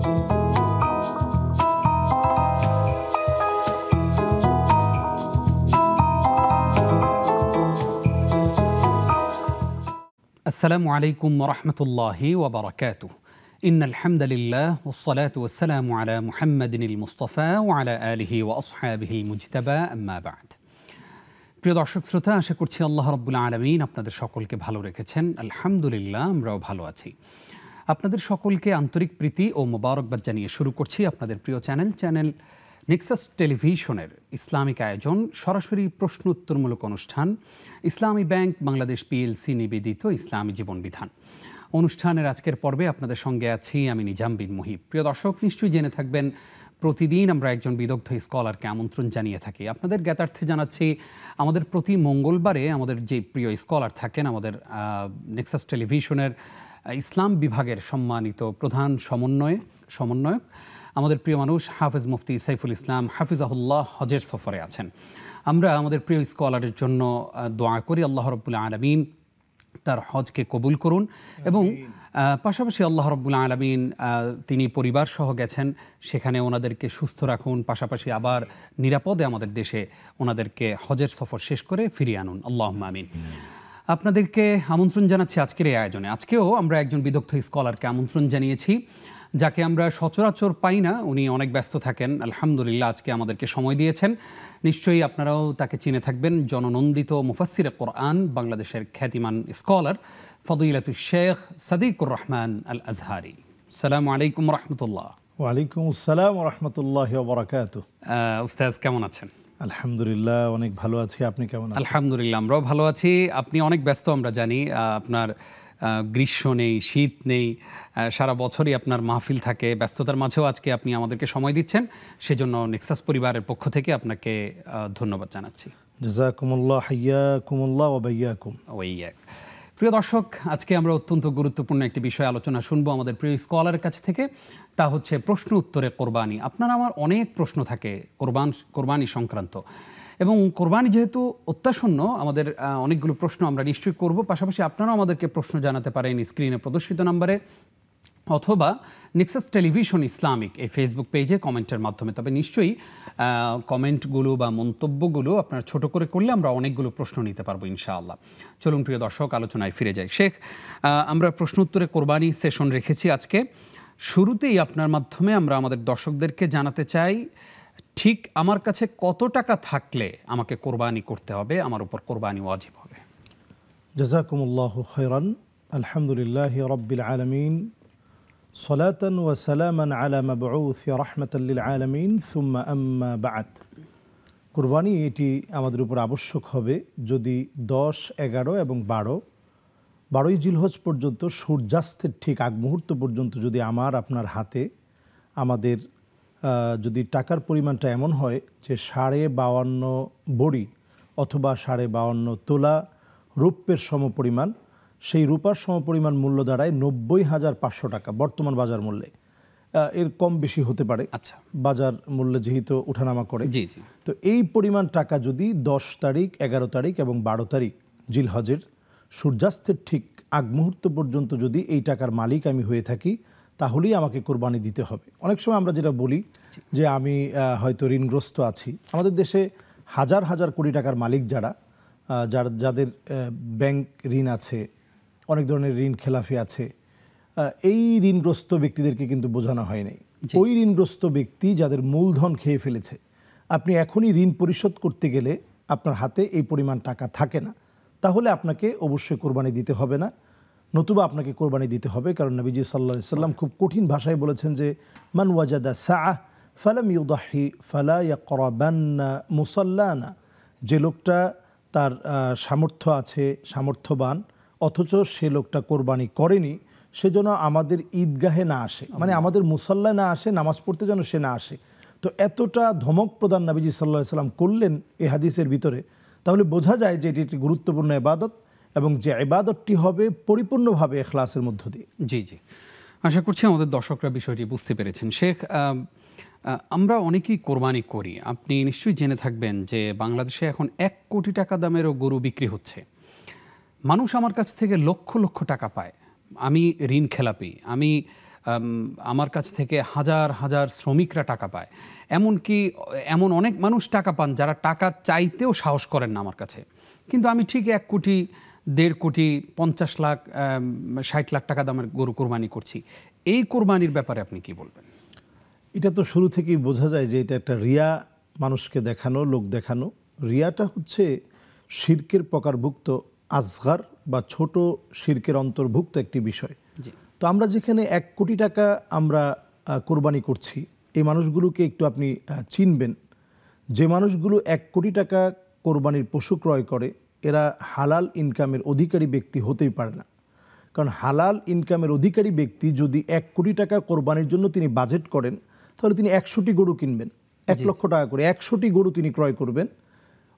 আসসালামু আলাইকুম ওয়া রাহমাতুল্লাহি ওয়া বারাকাতুহু। ইন্নাল হামদালিল্লাহ ওয়াসসালাতু ওয়াসসালামু আলা মুহাম্মাদিনিল মুস্তাফা ওয়া আলা আলিহি ওয়া আসহাবিহিল মুজতাবা, আম্মা বা'দ। প্রিয় দর্শক শ্রোতা, আশা করছি আল্লাহ রাব্বুল আলামিন আপনাদের সকলকে ভালো রেখেছেন। আলহামদুলিল্লাহ, আমরাও ভালো আছি। আপনাদের সকলকে আন্তরিক প্রীতি ও মোবারকবাদ জানিয়ে শুরু করছি আপনাদের প্রিয় চ্যানেল নেক্সাস টেলিভিশনের ইসলামিক আয়োজন সরাসরি প্রশ্ন উত্তরমূলক অনুষ্ঠান ইসলামী ব্যাংক বাংলাদেশ পিএলসি নিবেদিত ইসলামী জীবন বিধান। অনুষ্ঠানের আজকের পর্বে আপনাদের সঙ্গে আছি আমি নিজাম বিন মুহিব। প্রিয় দর্শক, নিশ্চয়ই জেনে থাকবেন প্রতিদিন আমরা একজন বিদগ্ধ স্কলারকে আমন্ত্রণ জানিয়ে থাকি। আপনাদের জ্ঞাতার্থে জানাচ্ছি, আমাদের প্রতি মঙ্গলবারে আমাদের যে প্রিয় স্কলার থাকেন, আমাদের নেক্সাস টেলিভিশনের ইসলাম বিভাগের সম্মানিত প্রধান সমন্বয়ক আমাদের প্রিয় মানুষ হাফেজ মুফতি সাইফুল ইসলাম হাফিজাহুল্লাহ হজের সফরে আছেন। আমরা আমাদের প্রিয় স্কলারের জন্য দোয়া করি, আল্লাহ রাব্বুল আলামিন তার হজকে কবুল করুন এবং পাশাপাশি আল্লাহ রাব্বুল আলামিন তিনি পরিবার সহ গেছেন, সেখানে ওনাদেরকে সুস্থ রাখুন, পাশাপাশি আবার নিরাপদে আমাদের দেশে ওনাদেরকে হজের সফর শেষ করে ফিরিয়ে আনুন, আল্লাহুম্মা আমিন। আপনাদেরকে আমন্ত্রণ জানাচ্ছি আজকের এই আয়োজনে। আজকেও আমরা একজন বিদগ্ধ স্কলারকে আমন্ত্রণ জানিয়েছি, যাকে আমরা সচরাচর পাই না। উনি অনেক ব্যস্ত থাকেন, আলহামদুলিল্লাহ আজকে আমাদেরকে সময় দিয়েছেন। নিশ্চয়ই আপনারাও তাকে চিনে থাকবেন, জননন্দিত মুফাসসিরে কোরআন, বাংলাদেশের খ্যাতিমান স্কলার ফদিলাতুশ শেখ সাদিকুর রহমান আল আজহারি। আসসালামু আলাইকুম ওয়া রাহমাতুল্লাহ। ওয়া আলাইকুম আসসালাম ওয়া রাহমাতুল্লাহি ওয়া বারাকাতুহু। উস্তাদ কেমন আছেন? আলহামদুলিল্লাহ অনেক ভালো আছি, আপনি কেমন আছেন? আলহামদুলিল্লাহ আমরাও ভালো আছি। আপনি অনেক ব্যস্ত আমরা জানি, আপনার গ্রীষ্ম নেই, শীত নেই, সারা বছরই আপনার মাহফিল থাকে। ব্যস্ততার মাঝেও আজকে আপনি আমাদেরকে সময় দিচ্ছেন, সেজন্য নেক্সাস পরিবারের পক্ষ থেকে আপনাকে ধন্যবাদ জানাচ্ছি। জাযাকুমুল্লাহ, হাইয়াকুমুল্লাহ ওয়া বাইয়াকুম। ওয়াইয়াক। প্রিয় দর্শক, আজকে আমরা অত্যন্ত গুরুত্বপূর্ণ একটি বিষয় আলোচনা শুনবো আমাদের প্রিয় স্কলারের কাছ থেকে। তা হচ্ছে প্রশ্ন উত্তরে কোরবানি। আপনার আমার অনেক প্রশ্ন থাকে কোরবানি সংক্রান্ত, এবং কোরবানি যেহেতু অত্যাসন্ন, আমাদের অনেকগুলো প্রশ্ন আমরা নিশ্চয়ই করব। পাশাপাশি আপনারাও আমাদেরকে প্রশ্ন জানাতে পারেন স্ক্রিনে প্রদর্শিত নাম্বারে, অথবা নেক্সাস টেলিভিশন ইসলামিক এই ফেসবুক পেজে কমেন্টের মাধ্যমে। তবে নিশ্চয়ই কমেন্টগুলো বা মন্তব্যগুলো আপনার ছোট করে করলে আমরা অনেকগুলো প্রশ্ন নিতে পারবো ইনশাআল্লাহ। চলুন প্রিয় দর্শক, আলোচনায় ফিরে যাই। শেখ, আমরা প্রশ্ন উত্তরে কোরবানি সেশন রেখেছি আজকে। শুরুতেই আপনার মাধ্যমে আমরা আমাদের দর্শকদেরকে জানাতে চাই, ঠিক আমার কাছে কত টাকা থাকলে আমাকে কোরবানি করতে হবে, আমার উপর কোরবানি ওয়াজিব হবে? জাযাকুমুল্লাহু খায়রান। আলহামদুলিল্লাহি রাব্বিল আলামিন, সালাতান ওয়া সালামান আলা মাবউথি রাহমাতাল লিল আলামিন, সুম্মা আম্মা বা'দ। কুরবানি এটি আমাদের উপর আবশ্যক হবে যদি 10, 11 এবং 12ই জিলহজ পর্যন্ত সূর্যাস্তের ঠিক আগ মুহূর্ত পর্যন্ত যদি আপনার হাতে আমাদের যদি টাকার পরিমাণটা এমন হয় যে 52.5 বড়ি অথবা 52.5 তোলা রৌপ্যের সমপরিমাণ, সেই রূপার সমপরিমাণ মূল্য দাঁড়ায় 90,500 টাকা বর্তমান বাজার মূল্যে। এর কম বেশি হতে পারে, আচ্ছা, বাজার মূল্যে যেহেতু ওঠানামা করে। জি জি। তো এই পরিমাণ টাকা যদি 10 তারিখ, 11 তারিখ এবং 12 তারিখ জিলহজের সূর্যাস্তের ঠিক আগ মুহূর্ত পর্যন্ত যদি এই টাকার মালিক আমি হয়ে থাকি, তাহলেই আমাকে কোরবানি দিতে হবে। অনেক সময় আমরা যেটা বলি যে আমি হয়তো ঋণগ্রস্ত আছি। আমাদের দেশে হাজার হাজার কোটি টাকার মালিক যাদের ব্যাংক ঋণ আছে, অনেক ধরনের ঋণ খেলাফি আছে, এই ঋণগ্রস্ত ব্যক্তিদেরকে কিন্তু বোঝানো হয় নাই। ওই ঋণগ্রস্ত ব্যক্তি যাদের মূলধন খেয়ে ফেলেছে, আপনি এখনই ঋণ পরিশোধ করতে গেলে আপনার হাতে এই পরিমাণ টাকা থাকে না, তাহলে আপনাকে অবশ্যই কোরবানি দিতে হবে না, নতুবা আপনাকে কোরবানি দিতে হবে। কারণ নবীজি সাল্লাল্লাহু আলাইহি সাল্লাম খুব কঠিন ভাষায় বলেছেন যে মান ওয়াজাদা সাআহ ফালাম ইউদাহি ফালা ইয়াকরাবান্না মুসাল্লানা। যে লোকটা তার সামর্থ্য আছে, সামর্থ্যবান, অথচ সে লোকটা কোরবানি করেনি, সেজন্য আমাদের ঈদগাহে না আসে, মানে আমাদের মুসাল্লায় না আসে, নামাজ পড়তে যেন সে না আসে। তো এতটা ধমক প্রদান নবীজি সাল্লাল্লাহু আলাইহি সাল্লাম করলেন এই হাদিসের ভিতরে, তাহলে বোঝা যায় যে এটি একটি গুরুত্বপূর্ণ ইবাদত, এবং যে ইবাদতটি হবে পরিপূর্ণভাবে ইখলাসের মধ্য দিয়ে। জি জি, আশা করছি আমাদের দর্শকরা বিষয়টি বুঝতে পেরেছেন। শেখ, আমরা অনেকেই কোরবানি করি। আপনি নিশ্চয়ই জেনে থাকবেন যে বাংলাদেশে এখন 1 কোটি টাকা দামেরও গরু বিক্রি হচ্ছে। মানুষ আমার কাছ থেকে লক্ষ লক্ষ টাকা পায়। আমি ঋণ খেলাপি, আমি আমার কাছ থেকে হাজার হাজার শ্রমিকরা টাকা পায়, এমন অনেক মানুষ টাকা পান যারা টাকা চাইতেও সাহস করেন না আমার কাছে, কিন্তু আমি ঠিক 1 কোটি 1.5 কোটি 50 লাখ 60 লাখ টাকা দামের গরু কোরবানি করছি। এই কোরবানির ব্যাপারে আপনি কি বলবেন? এটা তো শুরু থেকেই বোঝা যায় যে এটা একটা রিয়া, মানুষকে দেখানো, লোক দেখানো। রিয়াটা হচ্ছে শিরকের প্রকারভুক্ত আসগার বা ছোট শিরকের অন্তর্ভুক্ত একটি বিষয়। তো আমরা যেখানে 1 কোটি টাকা আমরা কোরবানি করছি, এই মানুষগুলোকে একটু আপনি চিনবেন। যে মানুষগুলো 1 কোটি টাকা কোরবানির পশু ক্রয় করে, এরা হালাল ইনকামের অধিকারী ব্যক্তি হতেই পারে না। কারণ হালাল ইনকামের অধিকারী ব্যক্তি যদি 1 কোটি টাকা কোরবানির জন্য তিনি বাজেট করেন, তাহলে তিনি 100টি গরু কিনবেন, 1 লক্ষ টাকা করে 100টি গরু তিনি ক্রয় করবেন,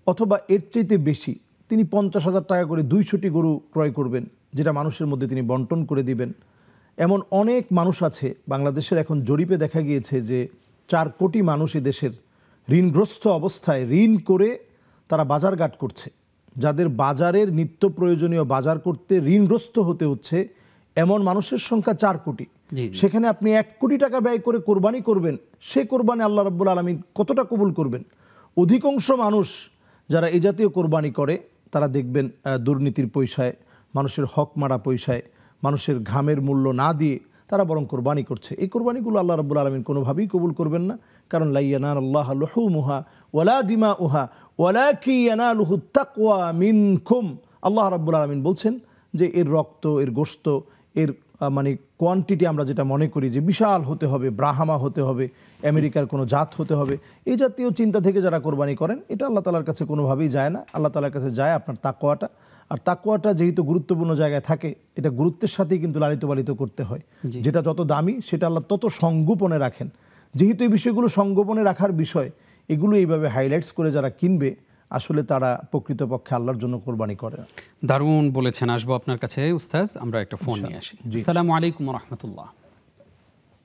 অথবা এর চাইতে বেশি তিনি 50,000 টাকা করে 200টি গরু ক্রয় করবেন, যেটা মানুষের মধ্যে তিনি বন্টন করে দিবেন। এমন অনেক মানুষ আছে বাংলাদেশের, এখন জরিপে দেখা গিয়েছে যে 4 কোটি মানুষ দেশের ঋণগ্রস্ত অবস্থায় ঋণ করে তারা বাজারঘাট করছে। যাদের বাজারের নিত্য প্রয়োজনীয় বাজার করতে ঋণগ্রস্ত হতে হচ্ছে, এমন মানুষের সংখ্যা 4 কোটি। সেখানে আপনি 1 কোটি টাকা ব্যয় করে কোরবানি করবেন, সে কোরবানি আল্লাহ রাব্বুল আলামিন কতটা কবুল করবেন? অধিকাংশ মানুষ যারা এই জাতীয় কোরবানি করে, তারা দেখবেন দুর্নীতির পয়সায়, মানুষের হক মারা পয়সায়, মানুষের ঘামের মূল্য না দিয়ে তারা বরং কোরবানি করছে। এই কোরবানিগুলো আল্লাহ রাব্বুল আলামিন কোনোভাবেই কবুল করবেন না। কারণ লা ইয়ানালুল্লাহু লুহুমুহা ওয়ালা দিমাউহা ওয়ালাকিন ইয়ানালুহুত তাকওয়া মিনকুম। আল্লাহ রাব্বুল আলামিন বলছেন যে এর রক্ত, এর গোশত, এর মানে কোয়ান্টিটি আমরা যেটা মনে করি যে বিশাল হতে হবে, ব্রাহ্মা হতে হবে, আমেরিকার কোনো জাত হতে হবে, এই জাতীয় চিন্তা থেকে যারা কোরবানি করেন, এটা আল্লাহ তাআলার কাছে কোনোভাবেই যায় না। আল্লাহ তাআলার কাছে যায় আপনার তাকওয়াটা। আর তাকওয়াটা যেহেতু গুরুত্বপূর্ণ জায়গায় থাকে, এটা গুরুত্বের সাথেই কিন্তু লালিত পালিত করতে হয়। যেটা যত দামি সেটা আল্লাহ তত সংগোপনে রাখেন। যেহেতু এই বিষয়গুলো সংগোপনে রাখার বিষয়, এগুলো এইভাবে হাইলাইটস করে যারা কিনবে, আসলে তারা প্রকৃতপক্ষে আল্লাহর জন্য কোরবানি করে। দারুণ বলেছেন। আসবো আপনার কাছে উস্তাদ, আমরা একটা ফোন নিয়ে আসি। আসসালামু আলাইকুম ওয়া রাহমাতুল্লাহ।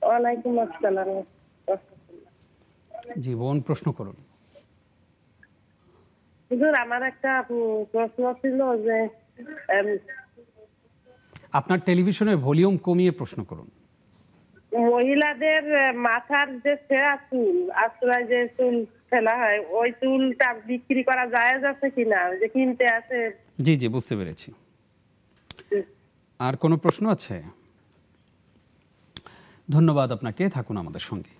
ওয়ালাইকুম আসসালাম। জি বোন, প্রশ্ন করুন। হুজুর, আমার একটা প্রশ্ন ছিল যে আপনার টেলিভিশনের ভলিউম কমিয়ে প্রশ্ন করুন। মহিলাদের মাথার যে ছেঁড়া চুল, আশ্রয় যে চুল ফেলা হয়, ওই চুলটা বিক্রি করা জায়েজ আছে কিনা, যে কিনতে আসে? জি জি, বুঝতে পেরেছি। আর কোনো প্রশ্ন আছে? ধন্যবাদ আপনাকে, থাকুন আমাদের সঙ্গে।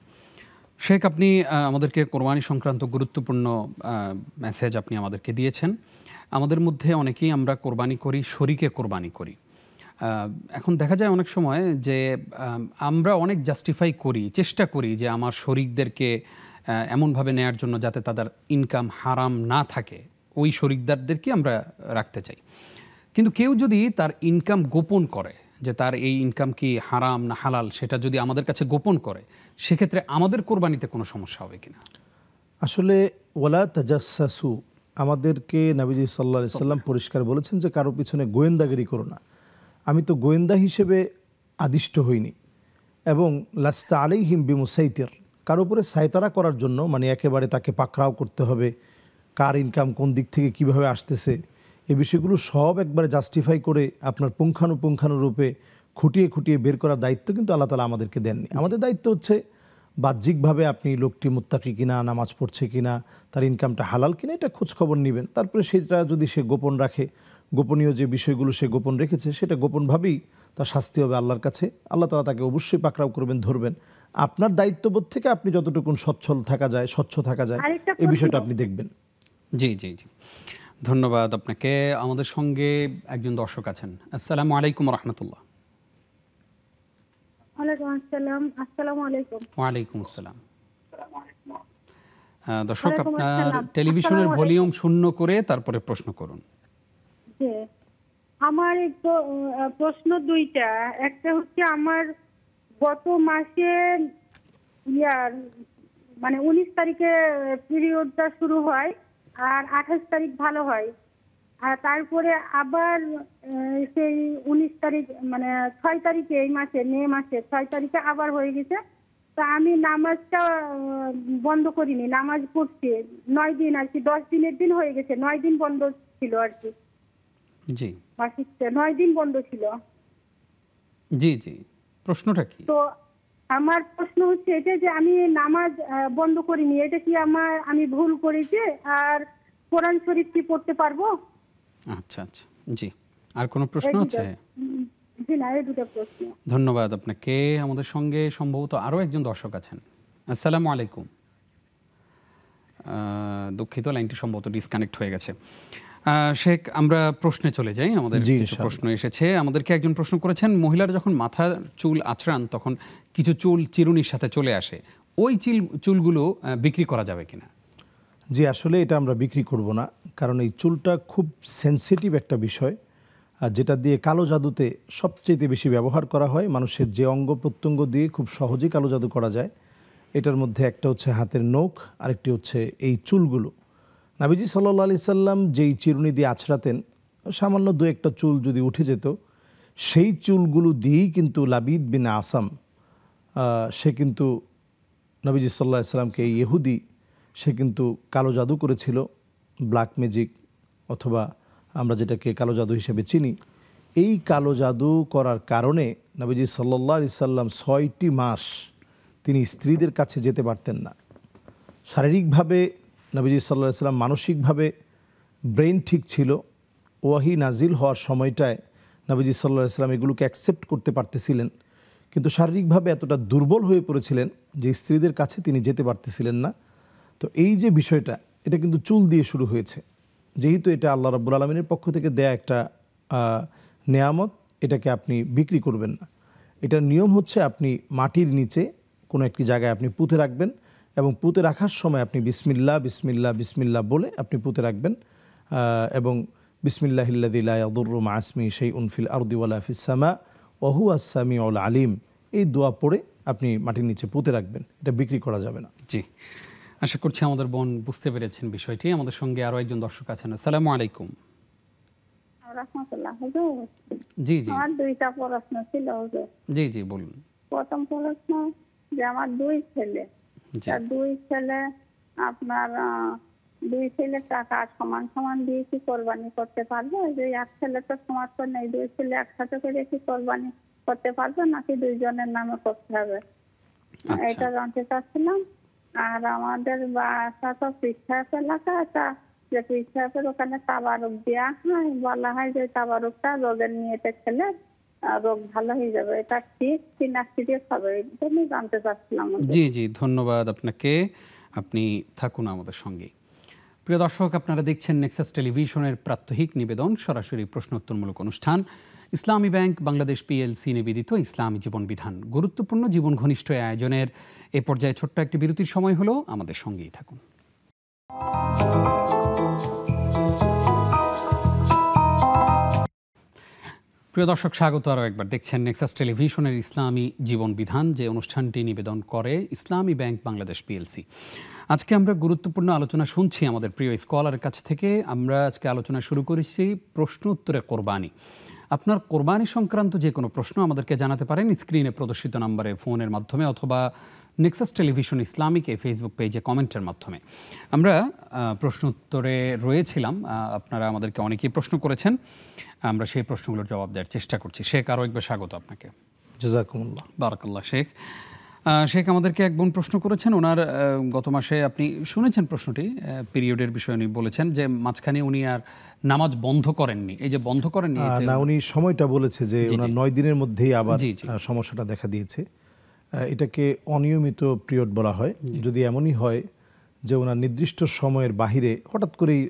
শেখ, আপনি আমাদেরকে কোরবানি সংক্রান্ত গুরুত্বপূর্ণ মেসেজ আপনি আমাদেরকে দিয়েছেন। আমাদের মধ্যে অনেকেই আমরা কোরবানি করি, শরীকে কোরবানি করি। এখন দেখা যায় অনেক সময় যে আমরা অনেক জাস্টিফাই করি, চেষ্টা করি যে আমার শরীকদেরকে এমনভাবে নেয়ার জন্য যাতে তাদের ইনকাম হারাম না থাকে, ওই শরীকদারদেরকে আমরা রাখতে চাই। কিন্তু কেউ যদি তার ইনকাম গোপন করে, যে তার এই ইনকাম কি হারাম না হালাল, সেটা যদি আমাদের কাছে গোপন করে, সেক্ষেত্রে আমাদের কোরবানিতে কোনো সমস্যা হবে কিনা? আসলে ওয়ালা তাজাসসু, আমাদেরকে নবীজি সাল্লাল্লাহু আলাইহি সাল্লাম পরিষ্কার বলেছেন যে কারো পিছনে গোয়েন্দাগিরি করো না। আমি তো গোয়েন্দা হিসেবে আদিষ্ট হইনি, এবং লাস্তা আলাইহিম বিমুসাইতির, কারো উপরে সায়তারা করার জন্য, মানে একেবারে তাকে পাকড়াও করতে হবে, কার ইনকাম কোন দিক থেকে কিভাবে আসতেছে, এই বিষয়গুলো সব একবারে জাস্টিফাই করে আপনার পুঙ্খানুপুঙ্খানুরূপে খুঁটিয়ে খুঁটিয়ে বের করার দায়িত্ব কিন্তু আল্লাহ তাআলা আমাদেরকে দেননি। আমাদের দায়িত্ব হচ্ছে বাহ্যিকভাবে আপনি লোকটি মুত্তাকি কিনা, নামাজ পড়ছে কিনা, তার ইনকামটা হালাল কিনা, এটা খোঁজখবর নেবেন। তারপরে সেটা যদি সে গোপন রাখে, গোপনীয় যে বিষয়গুলো সে গোপন রেখেছে, সেটা গোপনভাবেই তার শাস্তি হবে আল্লাহর কাছে। আল্লাহ তাআলা তাকে অবশ্যই পাকড়াও করবেন, ধরবেন। আপনার দায়িত্ববোধ থেকে আপনি যতটুকুন সচ্ছল থাকা যায়, স্বচ্ছ থাকা যায়, এই বিষয়টা আপনি দেখবেন। জি জি জি, ধন্যবাদ আপনাকে। আমাদের সঙ্গে একজন দর্শক আছেন। আসসালামু আলাইকুম ওয়া রাহমাতুল্লাহ। ওয়ালাইকুম আসসালাম। আসসালামু আলাইকুম। ওয়ালাইকুম আসসালাম। দর্শক, আপনার টেলিভিশনের ভলিউম শূন্য করে তারপরে প্রশ্ন করুন। জি, আমার একটু প্রশ্ন দুইটা। একটা হচ্ছে, আমার গত মাসে মানে 19 তারিখে পিরিয়ডটা শুরু হয়, আর 28 তারিখ ভালো হয়, আর তারপরে আবার সেই 19 তারিখ মানে 6 তারিখে, এই মাসে মে মাসে 6 তারিখে আবার হয়ে গেছে। তা আমি নামাজটা বন্ধ করিনি, নামাজ পড়ছি 9 দিন আর কি, 10 দিনের দিন হয়ে গেছে, 9 দিন বন্ধ ছিল আর কি। জি, মাসিকটা 9 দিন বন্ধ ছিল। জি জি, প্রশ্নটা কি? তো আমার প্রশ্ন হচ্ছে এটা যে আমি নামাজ বন্ধ করিনি, এটা কি আমি ভুল করেছি? আর কোরআন শরীফ কি পড়তে পারবো? আচ্ছা আচ্ছা, জি। আর কোনো প্রশ্ন আছে? জি না, এই দুটো প্রশ্ন। ধন্যবাদ আপনাকে। আমাদের সঙ্গে সম্ভবত আরও একজন দর্শক আছেন। আসসালামু আলাইকুম। দুঃখিত, লাইনটি সম্ভবত ডিসকানেক্ট হয়ে গেছে। শেখ, আমরা প্রশ্নে চলে যাই। আমাদের কিছু প্রশ্ন এসেছে। আমাদেরকে একজন প্রশ্ন করেছেন, মহিলারা যখন মাথার চুল আঁচড়ান তখন কিছু চুল চিরুনির সাথে চলে আসে, ওই চুলগুলো বিক্রি করা যাবে কিনা? জি, আসলে এটা আমরা বিক্রি করব না, কারণ এই চুলটা খুব সেনসিটিভ একটা বিষয়, আর যেটা দিয়ে কালো জাদুতে সবচেয়ে বেশি ব্যবহার করা হয়। মানুষের যে অঙ্গ প্রত্যঙ্গ দিয়ে খুব সহজেই কালো জাদু করা যায়, এটার মধ্যে একটা হচ্ছে হাতের নখ, আরেকটি হচ্ছে এই চুলগুলো। নবীজি সাল্লাল্লাহু আলাইহি সাল্লাম যেই চিরুনি দিয়ে আছড়াতেন, সামান্য দু একটা চুল যদি উঠে যেত, সেই চুলগুলো দিয়েই কিন্তু লাবিদ বিন আসাম, সে কিন্তু নবীজি সাল্লাল্লাহু আলাইহি সাল্লামকে, এই ইহুদি, সে কিন্তু কালো জাদু করেছিল, ব্ল্যাক ম্যাজিক, অথবা আমরা যেটাকে কালো জাদু হিসেবে চিনি। এই কালো জাদু করার কারণে নবীজি সাল্লাল্লাহু আলাইহি সাল্লাম 6টি মাস তিনি স্ত্রীদের কাছে যেতে পারতেন না। শারীরিকভাবে নবীজি সাল্লাল্লাহু আলাইহি সাল্লাম মানসিকভাবে ব্রেন ঠিক ছিল। ওয়াহি নাজিল হওয়ার সময়টায় নবীজি সাল্লাল্লাহু আলাইহি সাল্লাম এগুলোকে অ্যাকসেপ্ট করতে পারতেছিলেন, কিন্তু শারীরিকভাবে এতটা দুর্বল হয়ে পড়েছিলেন যে স্ত্রীদের কাছে তিনি যেতে পারতেছিলেন না। তো এই যে বিষয়টা, এটা কিন্তু চুল দিয়ে শুরু হয়েছে। যেহেতু এটা আল্লাহ রাব্বুল আলামিনের পক্ষ থেকে দেয়া একটা নেয়ামত, এটাকে আপনি বিক্রি করবেন না। এটার নিয়ম হচ্ছে আপনি মাটির নিচে কোনো একটি জায়গায় আপনি পুঁতে রাখবেন, এবং পুঁতে রাখার সময় আপনি বিসমিল্লাহ বিসমিল্লাহ বিসমিল্লাহ বলে আপনি পুঁতে রাখবেন, এবং বিসমিল্লাহিল্লাযী লা ইয়াদুররু মা ইসমিহি শাইউন ফিল আরদি ওয়ালা ফিস সামা ওয়া হুয়াস সামিউল আলিম, এই দোয়া পড়ে আপনি মাটির নিচে পুঁতে রাখবেন। এটা বিক্রি করা যাবে না। জি, আশা করছি আমাদের বোন বুঝতে পেরেছেন বিষয়টি। আমাদের সঙ্গে আরও একজন দর্শক আছেন। আসসালামু আলাইকুম। রাহমাতুল্লাহ। হুজুর, জি জি, আমার দুইটা প্রশ্ন ছিল হুজুর। জি জি, বলুন। প্রথম প্রশ্ন যে আমার দুই ছেলে, দুই ছেলে আপনার দুই ছেলে টাকা সমান সমান দিয়ে কি কোরবানি করতে পারবে? যে এক ছেলে তো সমর্থ নেই, দুই ছেলে একসাথে করে কি কোরবানি করতে পারবে, নাকি দুইজনের নামে করতে হবে? এটা জানতে চাচ্ছিলাম। আর আমাদের বাসা তো পৃষ্ঠাপ এলাকা, তা যে পৃষ্ঠাপের ওখানে তাবারুক দেওয়া হয়, বলা হয় যে তাবারুকটা রোগের নিয়েতে খেলে রোগ ভালো হয়ে যাবে, এটা ঠিক কিনা সিরিয়াস হবে, এটা আমি জানতে চাচ্ছিলাম। জি জি, ধন্যবাদ আপনাকে। আপনি থাকুন আমাদের সঙ্গে। প্রিয় দর্শক, আপনারা দেখছেন নেক্সাস টেলিভিশনের প্রাত্যহিক নিবেদন, সরাসরি প্রশ্নোত্তরমূলক অনুষ্ঠান, ইসলামী ব্যাংক বাংলাদেশ পিএলসি নিবেদিত ইসলামী জীবন বিধান। গুরুত্বপূর্ণ জীবন ঘনিষ্ঠ আয়োজনের এ পর্যায়ে ছোট্ট একটি বিরতির সময় হলো, আমাদের সঙ্গেই থাকুন। প্রিয় দর্শক, স্বাগত আরও একবার। দেখছেন নেক্সাস টেলিভিশনের ইসলামী জীবন বিধান, যে অনুষ্ঠানটি নিবেদন করে ইসলামী ব্যাংক বাংলাদেশ পিএলসি। আজকে আমরা গুরুত্বপূর্ণ আলোচনা শুনছি আমাদের প্রিয় স্কলারের কাছ থেকে। আমরা আজকে আলোচনা শুরু করেছি প্রশ্ন উত্তরে কোরবানি। আপনার কোরবানি সংক্রান্ত যে কোনো প্রশ্ন আমাদেরকে জানাতে পারেন স্ক্রিনে প্রদর্শিত নম্বরে ফোনের মাধ্যমে, অথবা নেক্সাস টেলিভিশন ইসলামিক এই ফেসবুক পেজে কমেন্টের মাধ্যমে। আমরা প্রশ্ন উত্তরে রয়েছিলাম, আপনারা আমাদেরকে অনেকেই প্রশ্ন করেছেন, আমরা সেই প্রশ্নগুলোর জবাব দেওয়ার চেষ্টা করছি। শেখ, আরও একবার স্বাগত আপনাকে। জাযাকুমুল্লাহ। বারাকাল্লাহ। শেখ আমাদেরকে এক বোন প্রশ্ন করেছেন, ওনার গত মাসে, আপনি শুনেছেন প্রশ্নটি, পিরিয়ডের বিষয়ে উনি বলেছেন যে মাঝখানে উনি আর নামাজ বন্ধ করেননি। এই যে বন্ধ করেননি না, উনি সময়টা বলেছে যে ওনার 9 দিনের মধ্যেই আবার সমস্যাটা দেখা দিয়েছে। এটাকে অনিয়মিত পিরিয়ড বলা হয়। যদি এমনই হয় যে ওনার নির্দিষ্ট সময়ের বাহিরে হঠাৎ করেই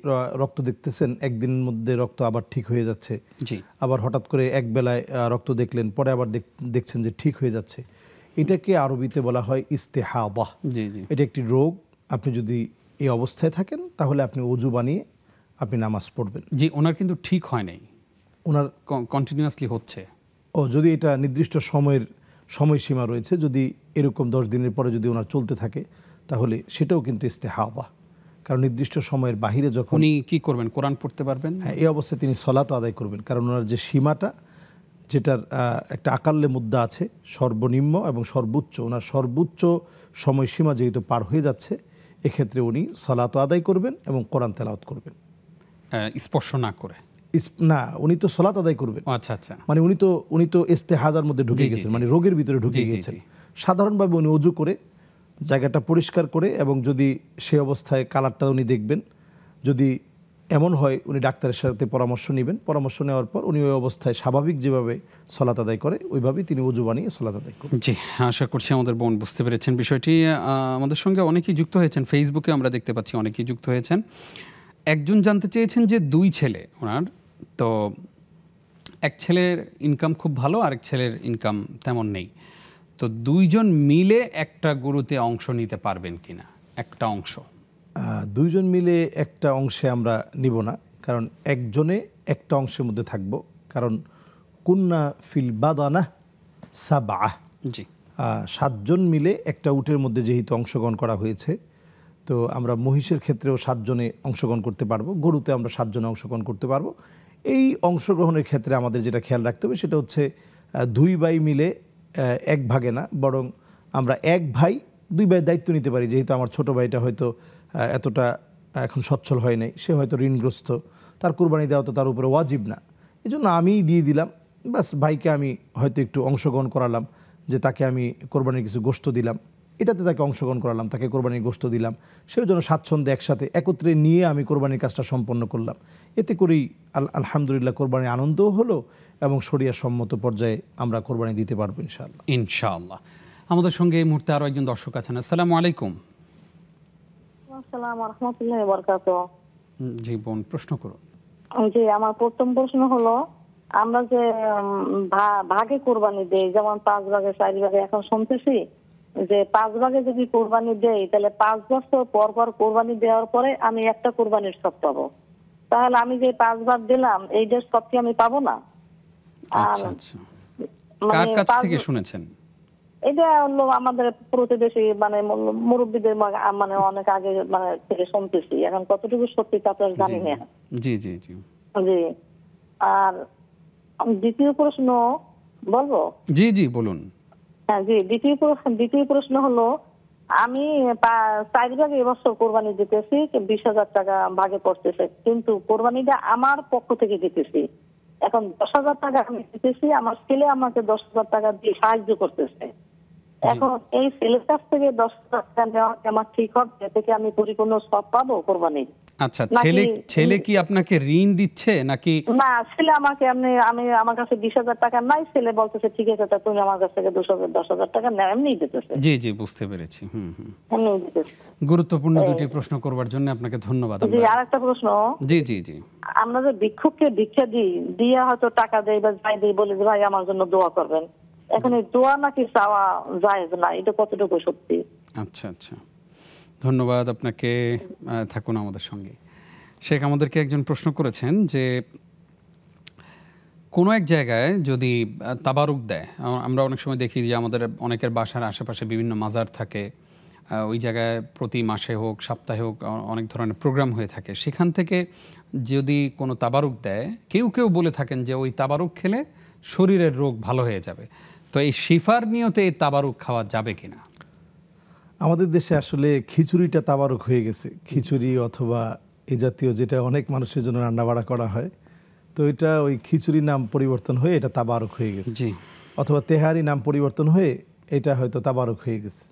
রক্ত দেখতেছেন, একদিনের মধ্যে রক্ত আবার ঠিক হয়ে যাচ্ছে, আবার হঠাৎ করে এক বেলায় রক্ত দেখলেন, পরে আবার দেখছেন যে ঠিক হয়ে যাচ্ছে, এটাকে আরবিতে বলা হয় ইস্তেহাদা। এটা একটি রোগ। আপনি যদি এই অবস্থায় থাকেন তাহলে আপনি ওযু বানিয়ে আপনি নামাজ পড়বেন। জি, ওনার কিন্তু ঠিক হয় নাই, ওনার কন্টিনিউয়াসলি হচ্ছে। যদি এটা নির্দিষ্ট সময়সীমা রয়েছে, যদি এরকম 10 দিনের পরে যদি ওনার চলতে থাকে, তাহলে সেটাও কিন্তু ইস্তেহাদা। কারণ নির্দিষ্ট সময়ের বাহিরে যখন উনি কি করবেন? কোরআন পড়তে পারবেন? হ্যাঁ, এই অবস্থায় তিনি সলাত আদায় করবেন। কারণ ওনার যে সীমাটা, যেটার একটা আকাল্লে মুদ্দা আছে, সর্বনিম্ন এবং সর্বোচ্চ, ওনার সর্বোচ্চ সময়সীমা যেহেতু পার হয়ে যাচ্ছে, এক্ষেত্রে উনি সলাত আদায় করবেন এবং কোরআন তেলাওয়াত করবেন, স্পর্শ না করে। না, উনি তো সালাত আদায় করবেন। আচ্ছা আচ্ছা, মানে উনি তো ইস্তেহাজার মধ্যে ঢুকে গেছেন, মানে রোগের ভিতরে ঢুকে গেছেন। সাধারণভাবে উনি ওযু করে জায়গাটা পরিষ্কার করে, এবং যদি সে অবস্থায় কালারটা উনি দেখবেন, যদি এমন হয় উনি ডাক্তারের সাথে পরামর্শ নেবেন। পরামর্শ নেওয়ার পর উনি ওই অবস্থায় স্বাভাবিক যেভাবে সালাত আদায় করে ওইভাবেই তিনি ওযু বানিয়ে সালাত আদায় করেন। জি, আশা করছি আমাদের বোন বুঝতে পেরেছেন বিষয়টি। আমাদের সঙ্গে অনেকেই যুক্ত হয়েছেন, ফেসবুকে আমরা দেখতে পাচ্ছি অনেকেই যুক্ত হয়েছেন। একজন জানতে চেয়েছেন যে 2 ছেলে ওনার, তো এক ছেলের ইনকাম খুব ভালো, আরেক ছেলের ইনকাম তেমন নেই, তো 2 জন মিলে একটা গরুতে অংশ নিতে পারবেন কিনা? একটা অংশ 2 জন মিলে একটা অংশে আমরা নিব না, কারণ একজনে একটা অংশের মধ্যে থাকব। কারণ কুন্না ফিল বাদানা সাবআ, জি 7 জন মিলে একটা উটের মধ্যে যেহেতু অংশগ্রহণ করা হয়েছে, তো আমরা মহিষের ক্ষেত্রেও 7 জনে অংশগ্রহণ করতে পারবো, গরুতে আমরা 7 জনে অংশগ্রহণ করতে পারবো। এই অংশগ্রহণের ক্ষেত্রে আমাদের যেটা খেয়াল রাখতে হবে সেটা হচ্ছে 2 ভাই মিলে 1 ভাগে না, বরং আমরা 1 ভাই 2 ভাইয়ের দায়িত্ব নিতে পারি। যেহেতু আমার ছোট ভাইটা হয়তো এতটা এখন সচ্ছল হয় নাই, সে হয়তো ঋণগ্রস্ত, তার কুরবানি দেওয়া তো তার উপরে ওয়াজিব না, এই জন্য আমিই দিয়ে দিলাম। বাস ভাইকে আমি হয়তো একটু অংশগ্রহণ করালাম, যে তাকে আমি কোরবানির কিছু গোশত দিলাম, এটাতে তাকে অংশগ্রহণ করালাম, তাকে কোরবানির গোশত দিলাম, সেই জন্য স্বাচ্ছন্দ্যে একসাথে একত্রে নিয়ে আমি কোরবানির কাজটা সম্পন্ন করলাম। এতে করেই আলহামদুলিল্লাহ কোরবানির আনন্দও হলো, এবং শরিয়া সম্মত পর্যায়ে আমরা কোরবানি দিতে পারবো ইনশাআল্লাহ। ইনশাআল্লাহ। আমাদের সঙ্গে এই মুহূর্তে আরো একজন দর্শক আছেন। আসসালামু আলাইকুম। আসসালামু রাহমাতুল্লাহি ওয়া বারাকাতুহু। জি বোন, প্রশ্ন করুন। জি, আমার প্রথম প্রশ্ন হলো, আমরা যে ভাগে কোরবানি দেই, যেমন 5 ভাগে 4 ভাগে, এখন শুনতেছি যে 5 ভাগে যদি কোরবানি দেই তাহলে 5 বছর পর পর কোরবানি দেওয়ার পরে আমি একটা কোরবানির সব পাবো। তাহলে আমি যে 5 ভাগ দিলাম এইটার সব কি আমি পাবো না? আচ্ছা আচ্ছা, কার কাছ থেকে শুনেছেন? এটা হলো আমাদের প্রতিবেশী, মানে মুরব্বীদের, মানে অনেক আগে মানে থেকে শুনতেছি, এখন কতটুকু সত্যি তা তো জানি না। জি জি জি জি। আর দ্বিতীয় প্রশ্ন বলবো? জি জি বলুন। হ্যাঁ জি, দ্বিতীয় প্রশ্ন হলো, আমি 4 ভাগে এবছর কোরবানি দিতেছি, 20,000 টাকা ভাগে পড়তেছে, কিন্তু কোরবানিটা আমার পক্ষ থেকে দিতেছি। এখন 10,000 টাকা আমি দিতেছি, আমার ছেলে আমাকে 10,000 টাকা দিয়ে সাহায্য করতেছে। এখন এই ছেলের কাছ থেকে 10,000 টাকা নেওয়া আমার ঠিক হবে? এতে কি আমি পরিপূর্ণ সব পাবো কোরবানি? আচ্ছা, ছেলে কি আপনাকে ঋণ দিচ্ছে নাকি? না, ছেলে আমাকে আমি আমার কাছে 20,000 টাকা নাই, ছেলে বলতেছে ঠিক আছে তা তুমি আমার কাছ থেকে 10,000 টাকা নাও, এমনি দিতেছে। জি জি বুঝতে পেরেছি। এমনি দিতেছে। গুরুত্বপূর্ণ দুটি প্রশ্ন করবার জন্য আপনাকে ধন্যবাদ। জি, আরেকটা প্রশ্ন। জি জি জি, আমরা যে ভিক্ষুককে ভিক্ষা দিই, দিয়ে হয়তো টাকা দেই বা যাই দেই, বলে যে ভাই আমার জন্য দোয়া করবেন, এখন এই দোয়া নাকি চাওয়া জায়েজ না, এটা কতটুকু সত্যি? আচ্ছা আচ্ছা, ধন্যবাদ আপনাকে। থাকুন আমাদের সঙ্গে। শেখ আমাদেরকে একজন প্রশ্ন করেছেন যে কোনো এক জায়গায় যদি তাবারুক দেয়, আমরা অনেক সময় দেখি যে আমাদের অনেকের বাসার আশেপাশে বিভিন্ন মাজার থাকে, ওই জায়গায় প্রতি মাসে হোক সপ্তাহে হোক অনেক ধরনের প্রোগ্রাম হয়ে থাকে, সেখান থেকে যদি কোনো তাবারুক দেয়, কেউ কেউ বলে থাকেন যে ওই তাবারুক খেলে শরীরের রোগ ভালো হয়ে যাবে, তো এই শিফার নিয়তে এই তাবারুক খাওয়া যাবে কিনা? আমাদের দেশে আসলে খিচুড়িটা তাবারুক হয়ে গেছে, খিচুড়ি অথবা এই জাতীয় যেটা অনেক মানুষের জন্য রান্নাবাড়া করা হয়, তো এটা ওই খিচুড়ি নাম পরিবর্তন হয়ে এটা তাবারুক হয়ে গেছে। জি, অথবা তেহারি নাম পরিবর্তন হয়ে এটা হয়তো তাবারুক হয়ে গেছে।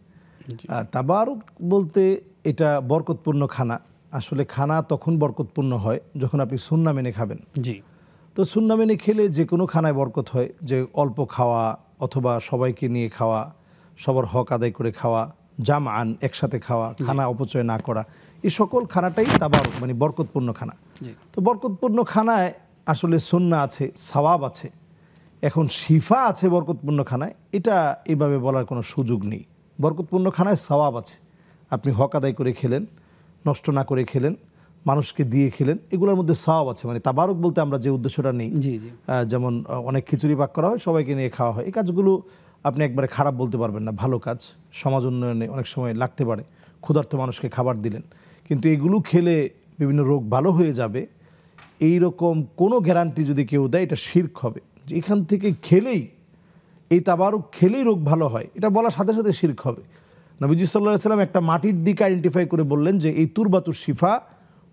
তাবারুক বলতে এটা বরকতপূর্ণ খানা। আসলে খানা তখন বরকতপূর্ণ হয় যখন আপনি সুন্নাহ মেনে খাবেন। জি, তো সুন্নাহ মেনে খেলে যে কোনো খানায় বরকত হয়, যে অল্প খাওয়া অথবা সবাইকে নিয়ে খাওয়া, সবার হক আদায় করে খাওয়া, জামআন একসাথে খাওয়া, খানা অপচয় না করা, এই সকল খানাটাই তাবারুক, মানে বরকতপূর্ণ খানা। তো বরকতপূর্ণ খানায় আসলে সুন্নাহ আছে, সওয়াব আছে। এখন শিফা আছে বরকতপূর্ণ খানায়, এটা এইভাবে বলার কোনো সুযোগ নেই। বরকতপূর্ণ খানায় সওয়াব আছে, আপনি হক আদায় করে খেলেন, নষ্ট না করে খেলেন, মানুষকে দিয়ে খেলেন, এগুলোর মধ্যে সওয়াব আছে। মানে তাবারুক বলতে আমরা যে উদ্দেশ্যটা নেই, যেমন অনেক খিচুড়ি পাক করা হয়, সবাইকে নিয়ে খাওয়া হয়, এই কাজগুলো আপনি একবারে খারাপ বলতে পারবেন না, ভালো কাজ, সমাজ উন্নয়নে অনেক সময় লাগতে পারে, ক্ষুধার্ত মানুষকে খাবার দিলেন। কিন্তু এগুলো খেলে বিভিন্ন রোগ ভালো হয়ে যাবে এই রকম কোনো গ্যারান্টি যদি কেউ দেয়, এটা শিরক হবে। যে এখান থেকে খেলেই, এই তাবারুক খেলেই রোগ ভালো হয়, এটা বলার সাথে সাথে শিরক হবে। নবীজি সাল্লাল্লাহু আলাইহি ওয়াসাল্লাম একটা মাটির দিকে আইডেন্টিফাই করে বললেন যে এই তুরবাতুর শিফা